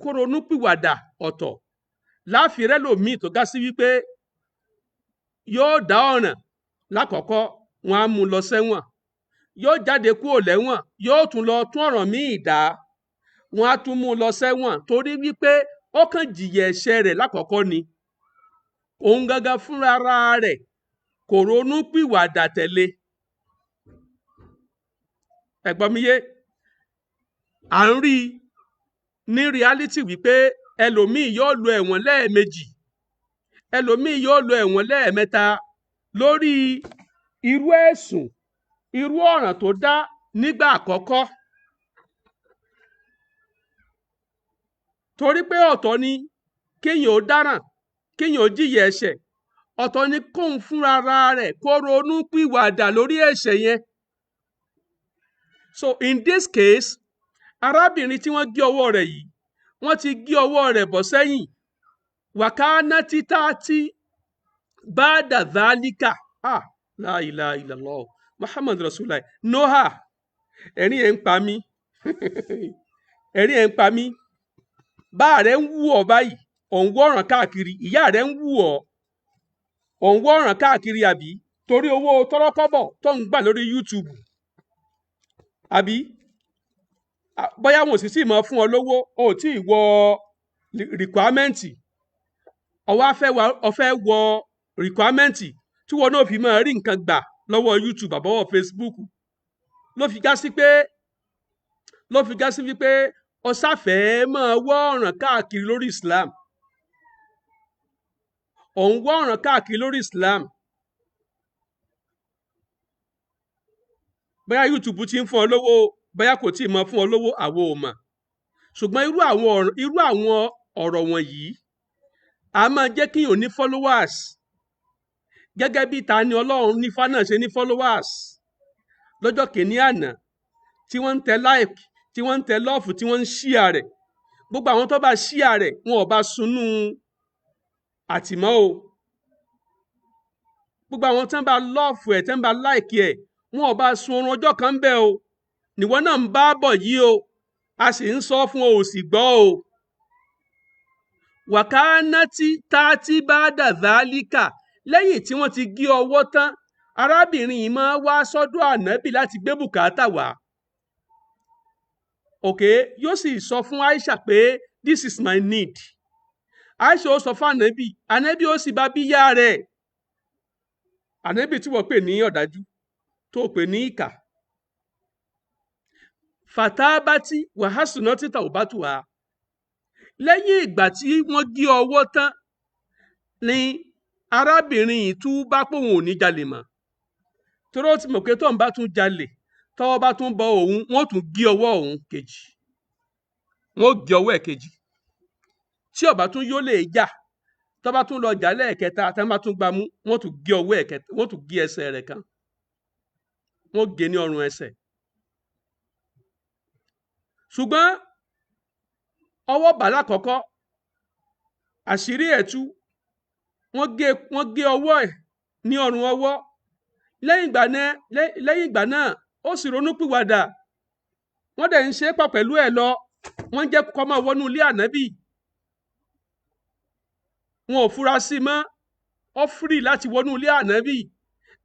kó ronúpìwàdà ọ̀tọ̀. Láàfin rẹ̀ lòmíì tó gá sí wípé yóò dá ọ̀ràn lákọ̀ọ́kọ́, wọn á mú lọ sẹ́wọ̀n, yóò jáde kúrò lẹ́wọ̀n, yóò tún lọ tún ọ̀ràn míì dá, wọn á tún mú lọ sẹ́wọ̀n, torí wípé ó kàn jìyà ẹ̀ṣẹ̀ rẹ̀ lákọ̀ọ́kọ́ ni. Òun gangan fúnra rẹ̀ kò ronúpìwàdà tẹ̀lé. Ẹ gbọ́ mi yé? À ń rí ní reality wípé ẹlòmíì yóò lo ẹ̀wọ̀n lẹ́ẹ̀mejì, ẹlòmíì yóò lo ẹ̀wọ̀n lẹ́ẹ̀mẹ́ta lórí irú ẹ̀sùn, irú ọ̀ràn tó dá nígbà àkọ́kọ́. torí pé ọ̀tọ̀ ni kéèyàn ó dáràn kéèyàn ó jìyà ẹ̀ṣẹ̀, ọ̀tọ̀ ni kóun fúnra rẹ̀ kó ronú pìwàdà lórí ẹ̀ṣẹ̀ yẹn. So in this case, arábìnrin tí wọ́n gé ọwọ́ rẹ̀ yìí, wọ́n ti gé ọwọ́ rẹ̀ bọ́ sẹ́yìn. Wàkánná títà tí báàdà dhalika, la ilaha illallah Muhammad Rasulullah. Noha, ẹ̀rín ẹ̀ ń pa mí ẹ̀rín ẹ̀ ń pa mí. Bá rẹ̀ ń wù ọ́ báyìí, òun wọ̀ràn káàkiri, ìyá rẹ̀ ń wù ọ́, òun wọ̀ràn káàkiri àbí torí owó tọ́rọ́kọ́bọ̀ tó ń gbà lórí YouTube àbí bóyá wọn ò sì mọ fún ọ lówó, o ò tí ì wọ rìkwámẹ́ǹtì, ọfẹ́ wọ rìkwámẹ́ǹtì tí wọn náà fi máa rí nǹkan gbà lọ́wọ́ YouTube àbọ̀wọ̀ Facebook, ló fi já sí wípé ọsáfẹ́ máa wọ́ ọ̀ràn káàkiri lórí Islam, òun wọ́ ọ̀ràn káàkiri lórí Islam. Bóyá YouTube ti ń fún ọ lówó, bóyá kò tí ì mọ fún ọ lówó, àwo ò mọ̀. Ṣùgbọ́n irú àwọn ọ̀rọ̀ wọ̀nyí a máa jẹ́ kí èèyàn ní followers, gẹ́gẹ́ bí Tani Ọlọ́run nífà náà ṣe ní followers lọ́jọ́ kìíní àná, tí wọ́n ń tẹ like, tí wọ́n ń tẹ love, tí wọ́n ń share rẹ̀. Gbogbo àwọn tó bá share rẹ̀ wọn ò bá sunú àtìmọ́ o. Gbogbo àwọn tó ń bá love ẹ̀, tó ń bá like ẹ̀, wọn ò bá sun oorun ọjọ́ kan bẹ́ẹ̀ o. Nìwọ náà ń bá bọ̀ yìí o, a sì ń sọ fún o ò sì gbọ́ o. Wàkánátì tààtì báàdà dhalika, lẹ́yìn tí wọ́n ti gé ọwọ́ tán, arábìnrin yìí máa wá sọ́dọ̀ ànábì láti gbé bùkátà wá. Yóò sì sọ fún Aisha pé this is my need. Aisha ó sọ fún ànábì, ànábì ó sì bá bíyá rẹ̀. Ànábì tí wọ́n pè ní ọ̀dájú, tó pè ní ìkà. Fatabati wàhásùnátì tàwbátùhà. Lẹ́yìn ìgbà tí wọ́n gé ọwọ́ tán ni arábìnrin yìí túbá pé òun ò ní jalè mọ́, torí ó ti mọ̀ pé tóun bá tún jalè, tọ́wọ́ bá tún bọ òun, wọ́n tún gé ọwọ́ òun kejì, wọ́n gé ọwọ́ ẹ̀ kejì. Tí ó bá tún yóò lè jà, tó bá tún lọ jà lẹ́ẹ̀kẹta, tá bá tún gbámú, wọ́n tún gé ọwọ́ ẹ̀ kẹta, wọ́n tún gé ẹsẹ̀ rẹ̀ kan, wọ́n gé ní ọrùn ẹsẹ̀. Ṣùgbọ́n ọwọ́ bàlá kọ́kọ́, àṣírí ẹ̀ tú, wọ́n gé ọwọ́ ẹ̀ ní ọrùn ọwọ́. Lẹ́yìn ìgbà náà ó sì ronúpìwàdà, wọ́n dẹ̀ ń ṣe é pọ̀ pẹ̀lú ẹ̀ lọ, wọ́n jẹ́ kó máa wọnú ilé ànábì, wọn ò fura sí mọ́, ó fírì láti wọnú ilé ànábì.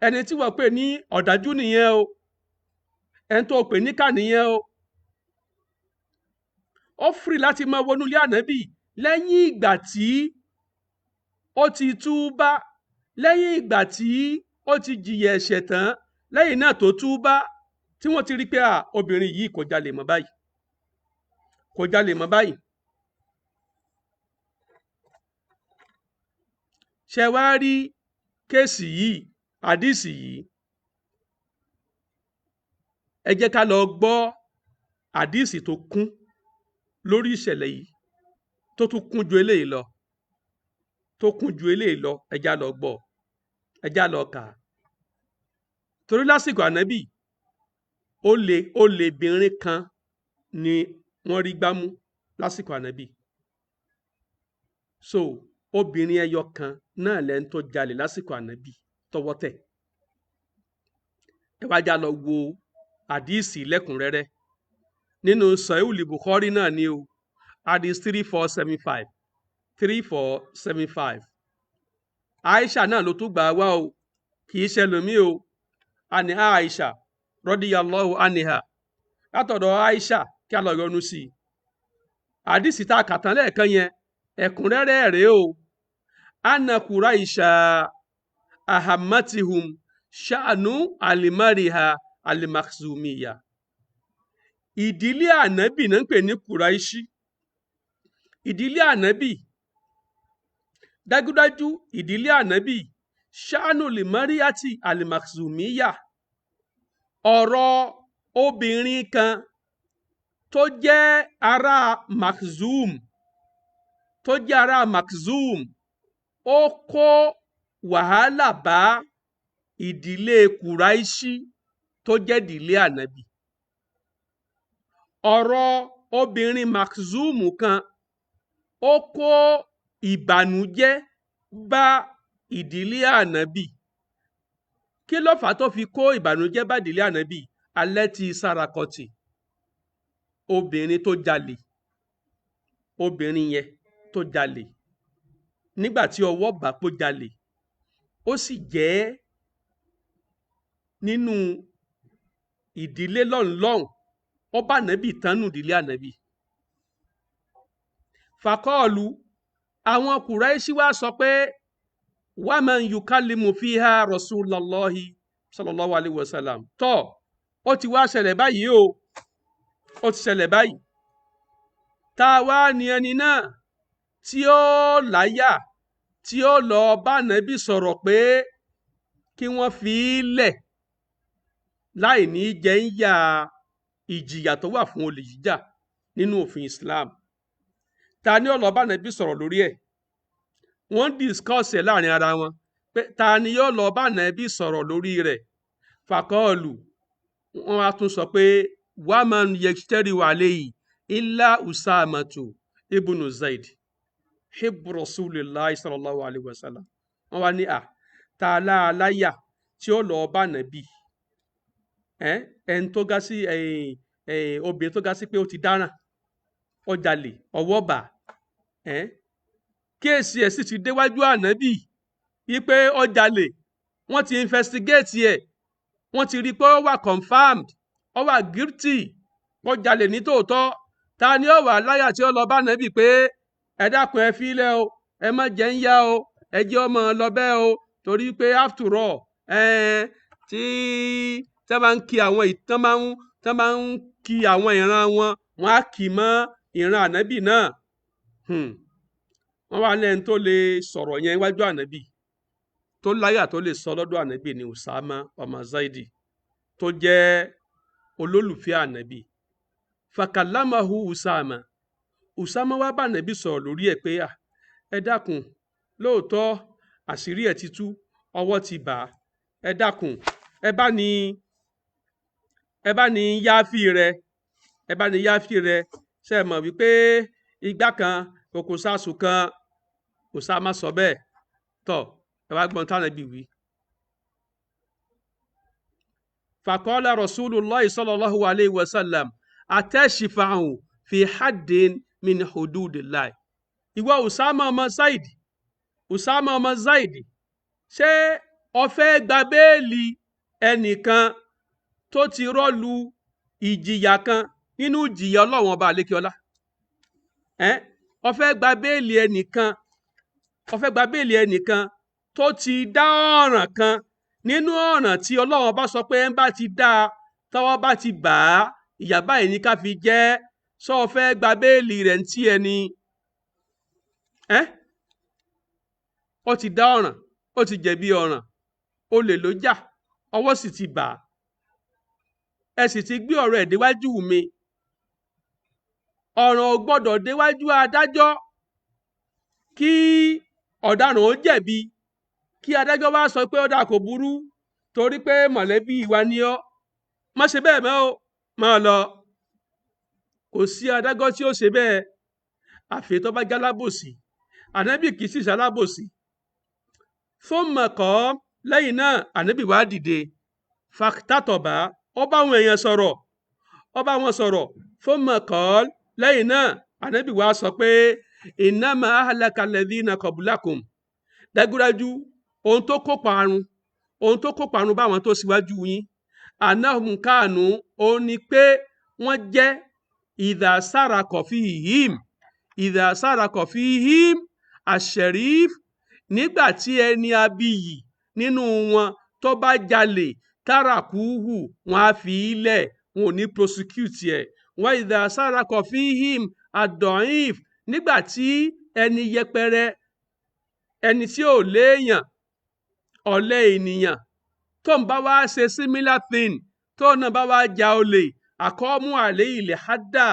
Ẹni tí wọ́n pè ní ọ̀dájú nìyẹn o, ẹni tó pè níkà nìyẹn o. Ó fírì láti máa wọnú ilé ànábì lẹ́yìn ìgbà tí ó ti túbá, lẹ́yìn ìgbà tí ó ti jìyà ẹ̀ṣẹ̀ tán, lẹ́yìn náà tó túbá, tí wọ́n ti rí pé obìnrin yìí kò jalè mọ́ báyìí, kò jalè mọ́ báyìí. Ṣé wá rí kéèsì yìí, àdìsí yìí, ẹ jẹ́ ká lọ gbọ́ àdìsí tó kún lórí ìṣẹ̀lẹ̀ yìí, tó tún kún ju eléyìí lọ, ẹ já lọ gbọ́, ẹ já lọ kà á. Torí lásìkò ànábì, olèbìnrin kan ni wọ́n rí gbámú lásìkò ànábì. So obìnrin ẹyọ kan náà lẹ́ni tó jalè lásìkò ànábì tọ́wọ́ tẹ̀. Ẹ wá já lọ wo àdìsí lẹ́kùnrẹ́rẹ́ nínú Sahih Bukhari náà ni o, hadith 3475. Aisha náà ló tún gbà wá o, kì í ṣẹlòmí o. Àní Aisha radiyallahu anha, látọ̀dọ̀ Aisha kí a lọ yọ́nú sí i. Àdìsí tá a kà tán lẹ́ẹ̀kan yẹn, ẹ̀kúnrẹ́rẹ́ rèé o. Anna Quraisha ahammatihum sha'nu alimariha alimakhzumiya. Ìdílé ànábì náà ń pè ní Quraishi. Ìdílé ànábì, dájúdájú ìdílé ànábì, sha'nu limariati alimakhzumiya. Ọ̀rọ̀ obìnrin kan tó jẹ́ ará Makhzum tó jẹ́ ará Makhzum ó kó wàhálà bá ìdílé Kùráíṣí tó jẹ́ ìdílé ànábì. Ọ̀rọ̀ obìnrin Makhzum kan ó kó ìbànújẹ́ bá ìdílé ànábì. Kí ló fà á tó fi kó ìbànújẹ́ bá ìdílé ànábì? Allati sarakoti, obìnrin tó jalè, obìnrin yẹn tó jalè nígbà tí ọwọ́ bá pó jalè, ó sì jẹ́ nínú ìdílé lọ́nlọ́n, ó bá ànábì tánú ìdílé ànábì. Fàkọ́ọ̀lù, àwọn Kùráíṣí wá sọ pé waman yukallimu fiha rasulallahi sallallahu alayhi wa sallam. Tọ́ ó ti wá ṣẹlẹ̀ báyìí o, ó ti ṣẹlẹ̀ báyìí. Ta wá ni ẹni náà tí ó láyà tí ó lọ bá ànábì sọ̀rọ̀ pé kí wọ́n fi í lẹ̀ láì ní jẹ ń yà ìjìyà tó wà fún olè jíjà nínú òfin Islam? Ta ni ó lọ bá ànábì sọ̀rọ̀ lórí ẹ̀? Wọ́n discuss ẹ̀ láàrin ara wọn pé ta ni yóò lọ bá ànábì sọ̀rọ̀ lórí rẹ̀. Fàkọ́ọ̀lù, wọ́n á tún sọ pé waman yajtari alayhi illa usamatu ibnu zaid hibbu rasulillahi sallallahu alayhi wa sallam. Wọ́n wá ní ta láàláyà tí ó lọ bá ànábì, ẹni tó gá sí obìnrin tó gá sí pé ó ti dáràn, ó jalè, ọwọ́ bà, kéèsì ẹ̀ sì ti déwájú ànábì wípé ó jalè, wọ́n ti investigate ẹ̀, wọ́n ti rí i pé ó wà confirmed, ó wà guilty, ó jalè ní tòótọ́. Ta ni ó wà láyà tí ó lọ bá ànábì pé ẹ dákun ẹ fílẹ̀ o, ẹ má jẹ́ ń yá o, ẹ jẹ́ ọmọ lọ bẹ́ẹ̀ o, torí pé after all tí tẹ́ bá ń kí àwọn tẹ́ bá ń kí àwọn ìran wọn, wọ́n á kì í mọ́ ìran ànábì náà. Wọ́n wá lẹ́ni tó lè sọ̀rọ̀ yẹn wájú ànábì, tó láyà tó lè sọ lọ́dọ̀ ànábì ní Usama ọmọ Zaidi tó jẹ́ olólùfẹ́ ànábì. Fakallamahu Usama wá bá ànábì sọ̀rọ̀ lórí ẹ̀ pé ẹ dákun, lóòótọ́ àṣírí ẹ̀ ti tú, ọwọ́ ti bà á, ẹ dákun ẹ bá ní yááfì rẹ̀, ẹ bá ní yááfì rẹ̀. Ṣé ẹ mọ̀ wípé igbá kan kòkò sásù kan? Usama sọ bẹ́ẹ̀. Tọ́ ẹ wá gbọ́n tánàbí wí. Faqala rasulullahi sallallahu alayhi wa sallam atashfa'u fi haddin min hududillah. Ìwọ Usama ọmọ Zaidi, ṣé o fẹ́ gba béèlì ẹnìkan tó ti rọ́lu ìjìyà kan nínú ìjìyà Ọlọ́run ọba àlékiọlá? O fẹ́ gba béèlì ẹnìkan tó ti dá ọ̀ràn kan nínú ọ̀ràn tí Ọlọ́run bá sọ pé ẹ̀ ń bá ti dá tọ́wọ́ bá ti bà á, ìyà báyìí ní ká fi jẹ ẹ́. Sọ fẹ́ gba béèlì rẹ̀ ń tí ẹni? Ó ti dá ọ̀ràn, ó ti jẹ̀bi ọ̀ràn, olè ló jà, ọwọ́ sì ti bà á, ẹ sì ti gbé ọ̀rọ̀ ẹ̀ déwájú mi. Ọ̀ràn ò gbọ́dọ̀ déwájú adájọ́ kí ọ̀daràn ó jẹ̀bi, kí adájọ́ wá sọ pé ó dà kò burú torí pé mọ̀lẹ́bí wa ni ọ́, má ṣe bẹ́ẹ̀ mọ́ o, máa lọ. Kò sí adájọ́ tí ó ṣe bẹ́ẹ̀ àfi tó bá jálábòsí. Ànábì kì í sì ṣalábòsí. Thumma qam, lẹ́yìn náà ànábì wá dìde. Faktataba, ó bá àwọn èèyàn sọ̀rọ̀. Thumma qal, lẹ́yìn náà ànábì wá sọ pé innama ahlaka alladhina qablakum. Dájúdájú ohun tó kó parun báwọn tó síwájú yín. Annahum kanu, òun ni pé wọ́n jẹ́ idha saraka fihim ash-sharif, nígbà tí ẹni abiyì nínú wọn tó bá jalè, tarakuhu, wọn á fi í lẹ̀, wọn ò ní prosecute ẹ̀. Wa idha saraka fihim ad-da'if, nígbà tí ẹni yẹpẹrẹ, ẹni tí ò léèyàn, ọ̀lẹ ènìyàn tó ń bá wá ṣe similar thing, tó náà bá wá ja olè, àkọ́mú àlẹ́ ilẹ̀ hádà,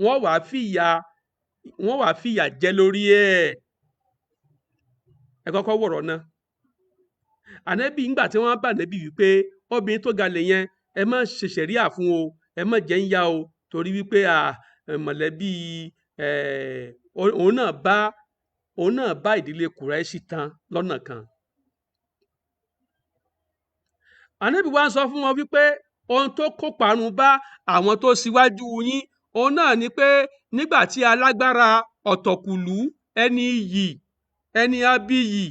wọ́n wàá fìyà wọ́n wàá fìyà jẹ lórí ẹ̀. Ẹ kọ́kọ́ wọ̀rọ̀ náà. Ànábì ńgbà tí wọ́n bá ànábì wípé obìnrin tó galè yẹn ẹ má ṣe ṣẹ̀ríà fún o, ẹ má jẹ́ ń yá o, torí wípé mọ̀lẹ́bí òun náà bá ìdílé Kùráìṣì tán lọ́nà kan. Ànábì wa ń sọ fún wọn wípé ohun tó kó parun bá àwọn tó síwájú yín òun náà ni pé nígbà tí alágbára ọ̀tọ̀kùlú ẹni iyì ẹni abiyì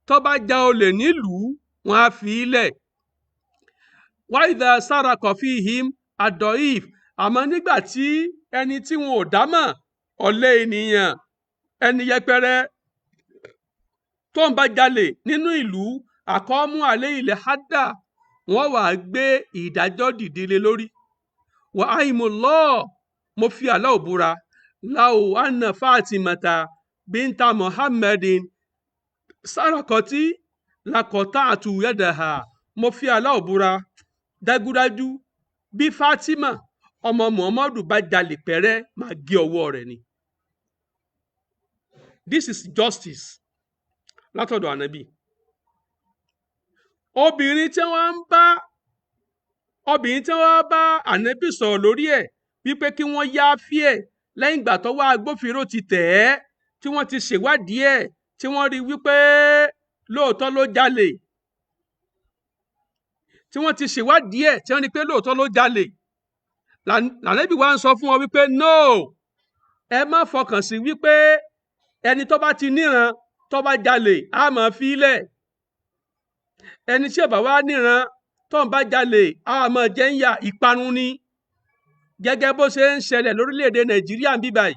tó bá ja olè nílùú wọn á fi í lẹ̀. Wa idha saraka fihim ad-da'if, àmọ́ nígbà tí ẹni tí wọn ò dámọ̀ ọ̀lẹ ènìyàn ẹni yẹpẹrẹ tó ń bá jalè nínú ìlú àkọ́mú alẹ́ ilẹ̀ hádà wọ́n wàá gbé ìdájọ́ dìde lé lórí. Wa aimullah, mo fi Allah búra, law anna Fatimata binta Muhammadin sarakoti lakota'tu yadaha, mo fi Allah búra, dájúdájú bí Fatima ọmọ Muhammadu bá jalè pẹ́rẹ́ máa gé ọwọ́ rẹ̀ ni. This is justice látọ̀dọ̀ ànábì. Obìnrin tí wọ́n bá ànábì sọ̀rọ̀ lórí ẹ̀ wípé kí wọ́n yááfì ẹ̀ lẹ́yìn ìgbà tọ́wọ́ agbófinró ti tẹ̀ ẹ́ tí wọ́n ti ṣèwádìí ẹ̀ tí wọ́n rí wípé lóòótọ́ ló jalè, tí wọ́n ti ṣèwádìí ẹ̀ tí wọ́n rí pé lóòótọ́ ló jalè, lànábì wa ń sọ fún wọn wípé no, ẹ má fọkàn sí wípé ẹni tó bá ti níran tó bá jalè á máa fi í lẹ̀. Ẹni tí ò bá wá níran tó ń bá jalè á máa jẹ ń yà, ìparun ni, gẹ́gẹ́ bó ṣe ń ṣẹlẹ̀ lórílẹ̀‐èdè Nàìjíríà ń bí báyìí.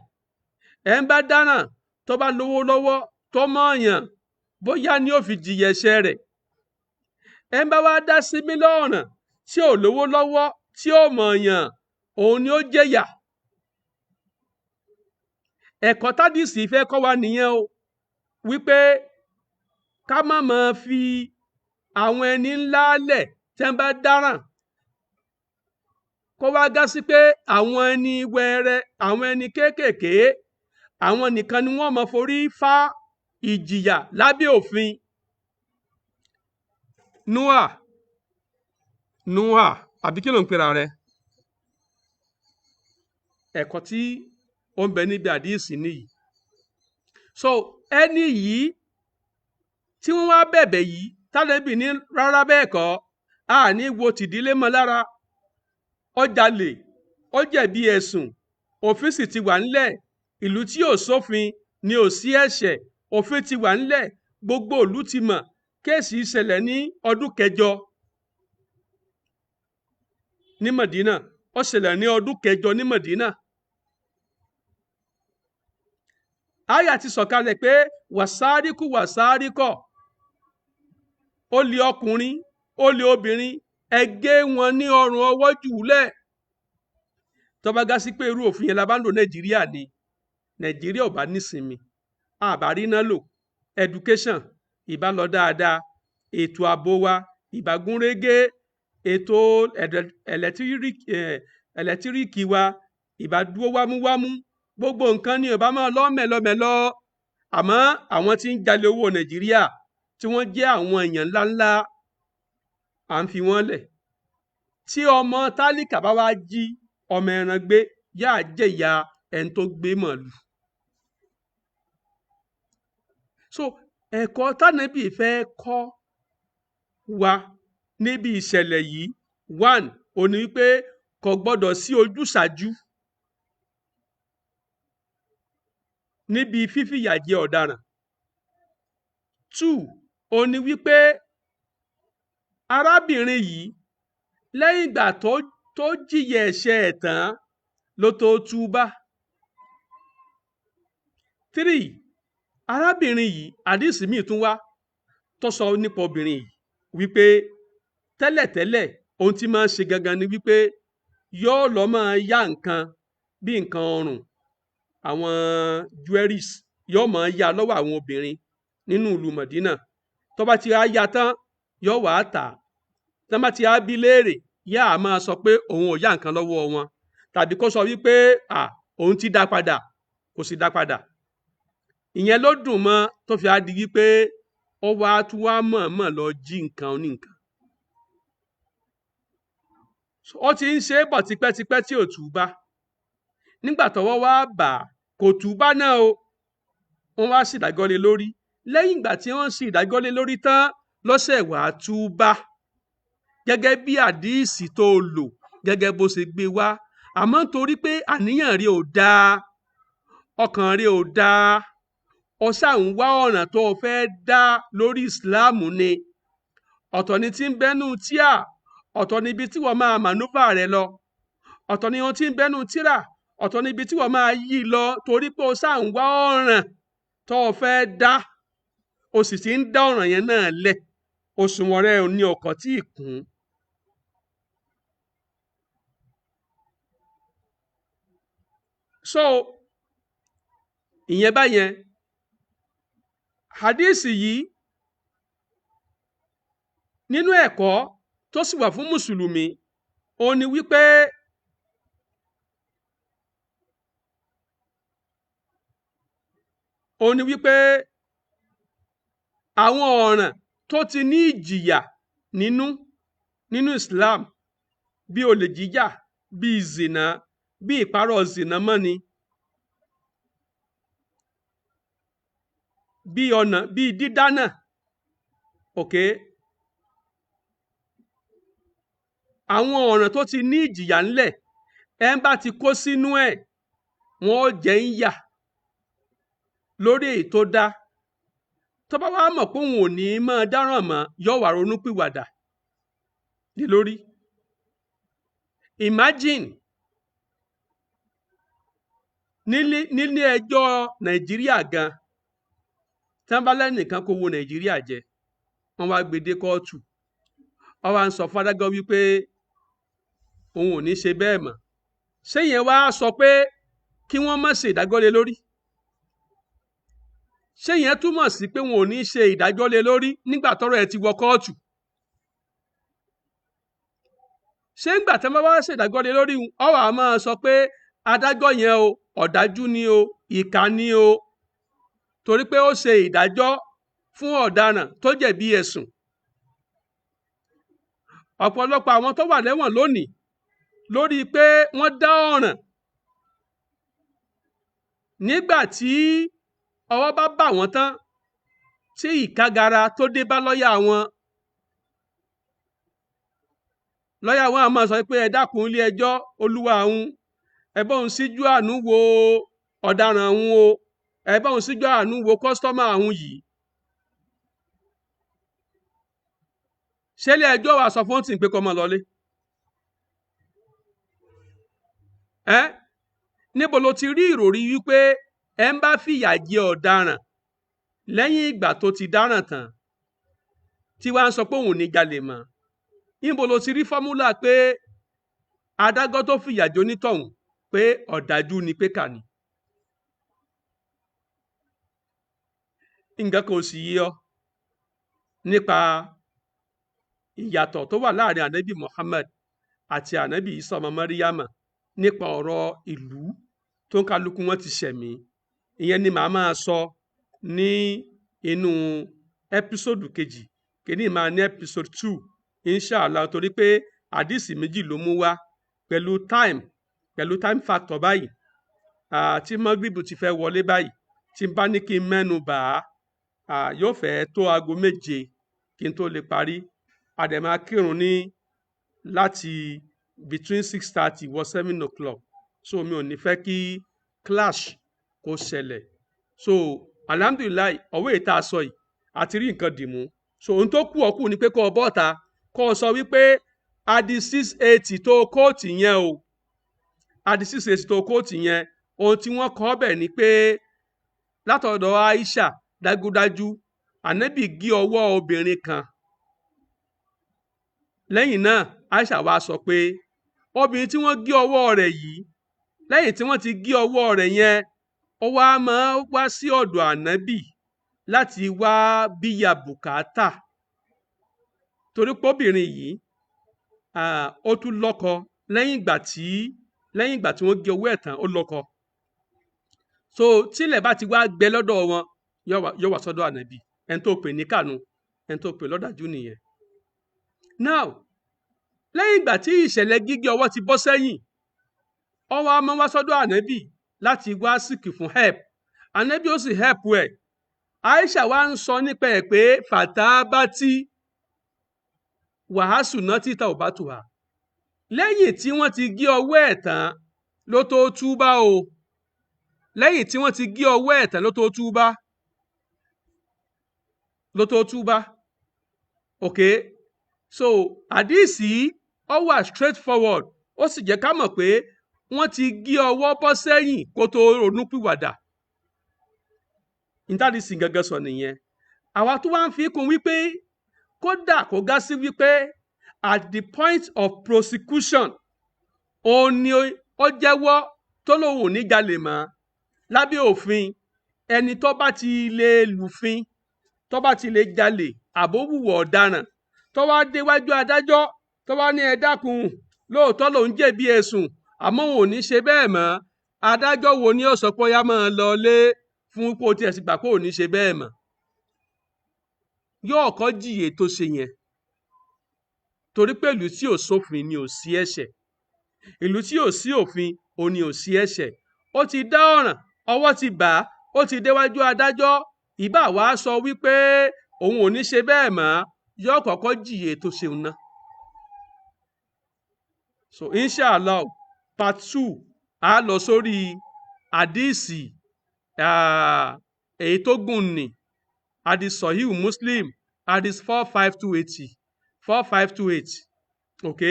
Ẹ ń bá dáràn tó bá lówó lọ́wọ́ tó mọ̀ọ́yàn bóyá ni ó fi jìyà ẹ̀ṣẹ̀ rẹ̀. Ẹ ń bá wá dá sí mílíọ̀nù tí ò lówó lọ́wọ́ tí ò mọ̀ọ́yàn òun ni ó jẹ̀yà. Ẹ̀kọ́ tádìsì fẹ́ kọ́ wa nìyẹn o, wípé ká má máa fi àwọn ẹni ńlá lẹ̀ tí wọ́n bá dáràn, kó wá gá sí pé àwọn ẹni wẹrẹ, àwọn ẹni kéékèèké, àwọn nìkan ni wọ́n máa forí fá ìjìyà lábẹ́ òfin. Noah àbí kí ló ń pera rẹ̀? Ẹ̀kọ́ tí ó ń bẹ níbi àdíìsì nìyí. So ẹni yìí tí wọ́n wá bẹ̀bẹ̀ yìí tálẹ́bì ní rárá bẹ́ẹ̀ kọ́, a ní wo tìdílé mọ́ lára, ó jalè, ó jẹ̀bi ẹ̀sùn, òfin sì ti wà ńlẹ̀, ìlú tí ò sófin ni ò sí ẹ̀ṣẹ̀, òfin ti wà ńlẹ̀, gbogbo ìlú ti mọ̀, kéèsì ìṣẹ̀lẹ̀ ní ọdún kẹjọ ní Mọ̀dínà, ó ṣẹlẹ̀ ní ọdún kẹjọ ní Mọ̀dínà. Àyà ti sọ̀kalẹ̀ pé wàsáríkù wàsáríkọ̀, olè ọkùnrin olè obìnrin ẹ gé wọn ní ọrùn ọwọ́ jùlẹ̀. Tó bá gá sí pé irú òfin yẹn la bá ń lò Nàìjíríà ni, Nàìjíríà ò bá nísinmi, àbá rí iná lò, education ìbá lọ dáadáa, ètò ààbò wa ìbá gún régé, ètò ẹ̀lẹ́tíríkì wa ìbá dúró wámúwámú, gbogbo nǹkan ni ìbá máa lọ mẹ́lọmẹ́lọ. Àmọ́ àwọn tí ń jalè owó Nàìjíríà tí wọ́n jẹ́ àwọn èèyàn ńláńlá à ń fi wọ́n lẹ̀. Tí ọmọ tálíkà bá wá jí ọmọ ẹran gbé, yáà jẹ̀yà ẹni tó gbé màálù. So ẹ̀kọ́ tánàbì fẹ́ kọ́ wa níbi ìṣẹ̀lẹ̀ yìí, one, ó ní wípé kò gbọ́dọ̀ sí ojúsàájú níbi fífìyà jẹ ọ̀daràn. Two, ó ní wípé arábìnrin yìí lẹ́yìn ìgbà tó jìyà ẹ̀ṣẹ̀ ẹ̀ tán ló tó túbá. Three, arábìnrin yìí, àdísì míì tún wá tó sọ nípa obìnrin yìí wípé tẹ́lẹ̀tẹ́lẹ̀ ohun tí máa ń ṣe gangan ni wípé yóò lọ máa yá nǹkan bí nǹkan ọrùn, àwọn jewelries yóò máa yá lọ́wọ́ àwọn obìnrin nínú ìlú Mọ̀dínà. Tó bá ti á yá tán yóò wá tà á. Tó bá ti á bí léèrè, yá a máa sọ pé òun ò yá nǹkan lọ́wọ́ wọn, tàbí kó sọ wípé òun ti dá padà. kò sì dá padà. Ìyẹn ló dùn mọ́ tó fi á di wípé ó wá tún wá mọ̀ọ́mọ̀ lọ jí nǹkan oníǹkan. Ó ti ń ṣe é bọ̀ tipẹ́tipẹ́ tí ò túbá. Nígbà tọ́wọ́ wá bà á kò túbá náà o, wọ́n wá sí ìdájọ́ lé lórí. Lẹ́yìn ìgbà tí wọ́n sì ìdájọ́ lé lórí tán lọ́sẹ̀ wá túbá gẹ́gẹ́ bí àdíìsì tó lò gẹ́gẹ́ bó ṣe gbé wá. Àmọ́ nítorí pé àníyàn rẹ̀ ò dáa, ọkàn rẹ̀ ò dáa, ó ṣáà ń wá ọ̀nà tó o fẹ́ dá lórí ìsìláàmù ni. Ọ̀tọ̀ ni tí ń bẹ́nu tíà, ọ̀tọ̀ níbi tí wọ́n máa mànúfà rẹ̀ lọ, ọ̀tọ̀ ni ohun tí ń bẹ́nu tírà, ọ̀tọ̀ níbi tí wọ́n máa yí lọ torí pé o ṣáà ń wá ọ̀ràn tó o fẹ́ dá, o sì ti ń dá ọ̀ràn yẹn náà lẹ̀, òṣùwọ̀n rẹ̀ ò ní ọkọ̀ tí ì kún. So ìyẹn báyẹn, hadísì yìí nínú ẹ̀kọ́ tó sì wà fún mùsùlùmí ó ní wípé àwọn ọ̀ràn tó ti ní ìjìyà nínú Islam bí olè jíjà, bí zina, bí ìparọ́ zina mọ́ni, bí dídánà, àwọn ọ̀ràn tó ti ní ìjìyà ńlẹ̀ ẹ̀ ń bá ti kó sínú ẹ̀ wọ́n ó jẹ́ ń yà lórí èyí tó dá. Tó bá wá mọ̀ pé òun ò ní máa dáràn mọ́ yóò wá ronúpìwàdà lé lórí. Imagine nílé ẹjọ́ Nàìjíríà gan tí wọ́n bá lẹ́nìkan kó wo Nàìjíríà jẹ, wọ́n wá gbé dé kóòtù, wọ́n wá ń sọ fún adájọ́ wípé òun ò ní ṣe bẹ́ẹ̀ mọ́. Ṣé yẹn wá sọ pé kí wọ́n má ṣe ìdájọ́ lé lórí? Ṣé yẹn túmọ̀ sí pé wọn ò ní ṣe ìdájọ́ lé lórí nígbà tọ́rọ̀ ẹ̀ ti wọ kóòtù? Ṣé ńgbà tí wọ́n bá ṣe ìdájọ́ lé lórí ó wá máa sọ pé adájọ́ yẹn o ọ̀dájú ni o, ìkà ni o, torí pé ó ṣe ìdájọ́ fún ọ̀daràn tó jẹ̀bi ẹ̀sùn? Ọ̀pọ̀lọpọ̀ àwọn tó wà lẹ́wọ̀n lónìí lórí pé wọ́n dá ọ̀ràn nígbà tí ọwọ́ bá bà wọ́n tán tí ìkágara tó dé bá lọ́ọ̀yà wọn á máa sọ pé ẹ dákun ilé ẹjọ́, olúwa òun ẹ bá òun síjú àánú wo ọ̀daràn òun o, ẹ bá òun síjú àánú wo kọ́sítọ́mà òun yìí. Ṣé ilé ẹjọ́ wa sọ fún tì pé kó máa lọlé? Níbo lo ti rí ìròrí wípé ẹ ń bá fìyà jẹ ọ̀daràn lẹ́yìn ìgbà tó ti dáràn tán tí wàá ń sọ pé òun ò ní jalè mọ́? Níbo lo ti rí fọ́múlà pé adájọ́ tó fìyà jẹ onítọ̀hún pé ọ̀dájú ni, pé kà ni? Nǹkan kò sì yé ọ nípa ìyàtọ̀ tó wà láàrin ànábì Muhammad àti ànábì Isa ọmọ Maryama nípa ọ̀rọ̀ ìlú tó ń kálukú wọn ti ṣẹ̀mí. Ìyẹn ni màá máa sọ ní inú ẹ́písòdù kejì, kìíní máa ní ẹ́písòdù 2 inshallah, torí pé àdìsí méjì ló mú wá pẹ̀lú time factor báyìí. Tí mọ́gìrìbù ti fẹ́ wọlé báyìí, tí n bá ní kí n mẹ́nu bà á yóò fẹ́ tó aago 7 kí n tó lè parí. A dẹ̀ máa kírun ní láti between 6:30 wọ 7 o'clock, so mi ò ní fẹ́ kí clash kó ṣẹlẹ̀. So alhamdulilayi ọwọ́ ètà sọ yìí àti rí nǹkan dìmú. So ohun tó kù ọkù ni pé kó o bọ́ta kó o sọ wípé adi 680 tó kóòtù yẹn o, adi 680 tó kóòtù yẹn, ohun tí wọ́n kọ́ bẹ̀ ni pé látọ̀dọ̀ Aisha dájúdájú ànábì gé ọwọ́ obìnrin kan. Lẹ́yìn náà Aisha wá sọ pé obìnrin tí wọ́n gé ọwọ́ rẹ̀ yìí, lẹ́yìn tí wọ́n ti gé ọwọ́ rẹ̀ yẹn, ó wá máa wá sí ọ̀dọ̀ ànábì láti wá bíya bùkátà, torí pé obìnrin yìí ó tún lọ́kọ lẹ́yìn ìgbà tí wọ́n gé ọwọ́ ẹ̀ tán, ó lọ́kọ. so tílẹ̀ bá ti wá gbẹ lọ́dọ̀ wọn yóò wá sọ́dọ̀ ànábì ẹni tó pè ní kànú ẹni tó pè lọ́dájú nìyẹn. now lẹ́yìn ìgbà tí ìṣẹ̀lẹ̀ gígé ọwọ́ ti bọ́ sẹ́yìn ó wá máa wá sọ́dọ̀ ànábì láti wá síkì fún help ànábì ó sì help ẹ̀. Aisha wa ń sọ nípa ẹ̀ pé fàtábátì wàhásù náà títà ò bá tù wá lẹ́yìn tí wọ́n ti gé ọwọ́ ẹ̀ tán ló tó túbá o lẹ́yìn tí wọ́n ti gé ọwọ́ ẹ̀ tán ló tó túbá ok so àdìsí ó wà straight forward ó sì jẹ́ ká mọ̀ pé wọ́n ti gé ọwọ́ bọ́ sẹ́yìn kó tó ronúpìwàdà ìtàdísì gẹ́gẹ́ sọ nìyẹn. àwa tó wá ń fi kún wípé kódà kó gá sí wípé at the point of prosecution òun ni ó jẹ́wọ́ tó lòun ò ní jalè mọ́ lábẹ́ òfin ẹni tó bá ti lè lùfin tó bá ti lè jalè àbówùwọ̀ ọ̀daràn tó wá déwájú adájọ́ tó wá ní ẹ dákun lóòótọ́ lòun jẹ̀bi ẹ̀sùn àmọ́ òun ò ní ṣe bẹ́ẹ̀ mọ́ adájọ́ wo ni ó sọ pé ó yá máa lọ lé fún ipò tí ẹ sì gbà pé ò ní ṣe bẹ́ẹ̀ mọ́ yóò kọ́ jìyè tó ṣe yẹn torí pé ìlú tí ò sófin ni ò sí ẹ̀ṣẹ̀ ìlú tí ò sí òfin ò ní ò sí ẹ̀ṣẹ̀ ó ti dá ọ̀ràn ọwọ́ ti bà á ó ti déwájú adájọ́ ìbá wa sọ wípé òun ò ní ṣe bẹ́ẹ̀ mọ́ yóò kọ́kọ́ jìyè tó ṣeun náà. so inshallah part 2 a lọ sórí àdìsí èyí tó gùn ní hadith sahih muslim hadith 45280 ok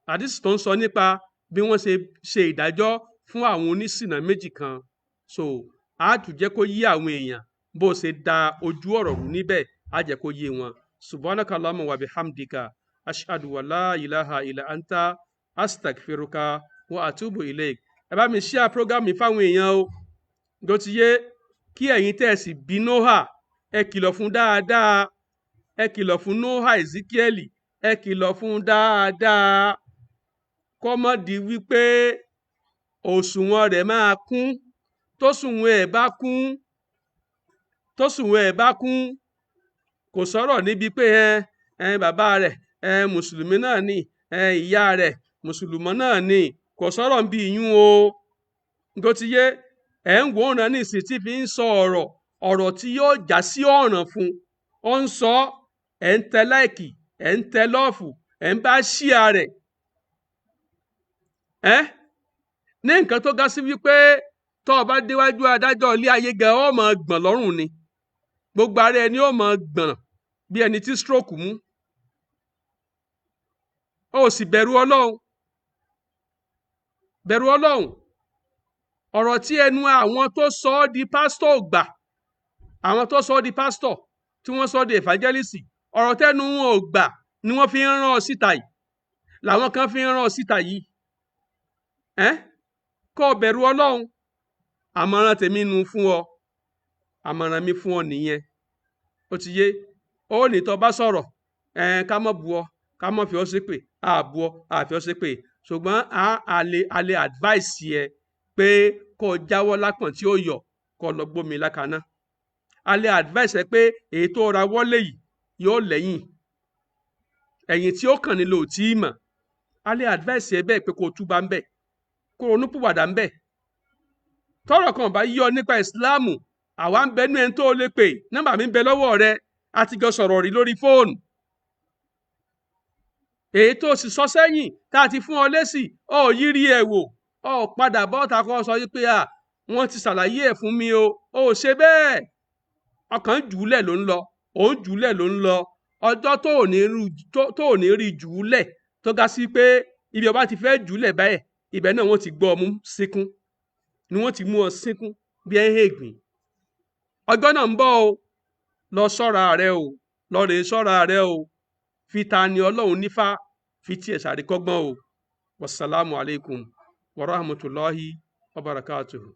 hadith tó ń sọ nípa bí wọ́n ṣe ìdájọ́ fún àwọn oníṣìnà méjì kan so a tún jẹ́ kó yí àwọn èèyàn bó ṣe da ojú ọ̀rọ̀ rú níbẹ̀ a jẹ́ kó yé wọn. subhanaka allahumma wa bihamdika ashhadu wa la ilaha illa anta astaghfiruka wa atubu ilayk. ẹ bá mi share program mi fáwọn èèyàn o ló ti yé kí ẹ̀yin tẹ́ ẹ sì bí Nóhà ẹ kìlọ̀ fún dáadáa ẹ kìlọ̀ fún Nóhà Ezekiel ẹ kìlọ̀ fún dáadáa kọ́mọ́dì wípé òṣùwọ̀n rẹ̀ máa kún tóṣùwọ̀n ẹ̀ bá kún kò sọ̀rọ̀ níbi pé bàbá rẹ̀ mùsùlùmí náà ni ìyá rẹ̀ mùsùlùmọ́ náà ni kò sọ̀rọ̀ níbi ìyún o ló ti yé ẹ̀ ń wò ó rán nísìsiyìí tí fi ń sọ ọ̀rọ̀ tí yóò já sí ọ̀ràn fún ó ń sọ ẹ̀ ń tẹ láìkì ẹ̀ ń tẹ lọ́ọ̀fù ẹ̀ ń bá ṣíà rẹ̀ ní nǹkan tó ga sí wípé tó o bá déwájú adájọ́ ilé ayé gan ó máa gbọ̀n lọ́rùn ni gbogbo ara ẹni ó máa gbọ̀n bí ẹni tí stroke mú ó sì bẹ̀rù Ọlọ́run ọ̀rọ̀ tí ẹnu àwọn tó sọ ọ́ di pásítọ̀ gbà àwọn tó sọ ọ́ di pásítọ̀ tí wọ́n sọ ọ́ di evangelist ọ̀rọ̀ tẹ́nu wọn ò gbà ni wọ́n fi ń rán ọ síta yìí làwọn kan fi ń rán ọ síta yìí kó o bẹ̀rù Ọlọ́run àmọ̀ràn tèmi nu fún ọ àmọ̀ràn mi fún ọ nìyẹn ó ti yé ó ní tó bá sọ̀rọ̀ ká má bu ọ ká má fi ọ ṣépè àbú ọ àfi ọ ṣépè ṣùgbọ́n a lè advice yẹ pé kó o jáwọ́ lápọ̀n tí ó yọ kó o lọ gbómi lákaná a lè advice ẹ pé èyí tó ra wọlé yìí yóò lẹ́yìn ẹ̀yìn tí ó kàn nílò tí ì mọ̀ a lè advice ẹ bẹ́ẹ̀ pé kó o túbà ń bẹ̀ kó o ronúpìwàdà ń bẹ̀ tọ́rọ̀ kan bá yọ nípa ìsìláàmù àwa ń bẹ nú ẹni tó lè pè nọ́mbà mi ń bẹ lọ́wọ́ rẹ a ti jọ sọ̀rọ̀ rí lórí fóònù èyí tó sì sọ sẹ́yìn tá a ti fún ọ lésì ọ yírí ẹ wò ọ padà bọ́ta kọ́ sọ pé wọ́n ti ṣàlàyé ẹ̀ fún mi o ò ṣe bẹ́ẹ̀ ọkàn jùúlẹ̀ ló ń lọ òun jùúlẹ̀ ló ń lọ ọjọ́ tó ò ní rí jùúlẹ̀ tó ga sí pé ibi ọba ti fẹ́ jùúlẹ̀ báyẹ̀ ibẹ̀ náà wọ́n ti gbọ́ ọmú síkún ni wọ́n ti mú ọ síkún bí ẹ ń hègbìn ọjọ́ náà ń bọ̀ o lọ ṣọ́ra rẹ o lọ rèé ṣọ́ra rẹ o fi ta ni Ọlọ́run nífà fi tiẹ̀ ṣàríkọ́gbọ́n o wasalaamu alaykum wa rahmatulahi wa barakatuhu.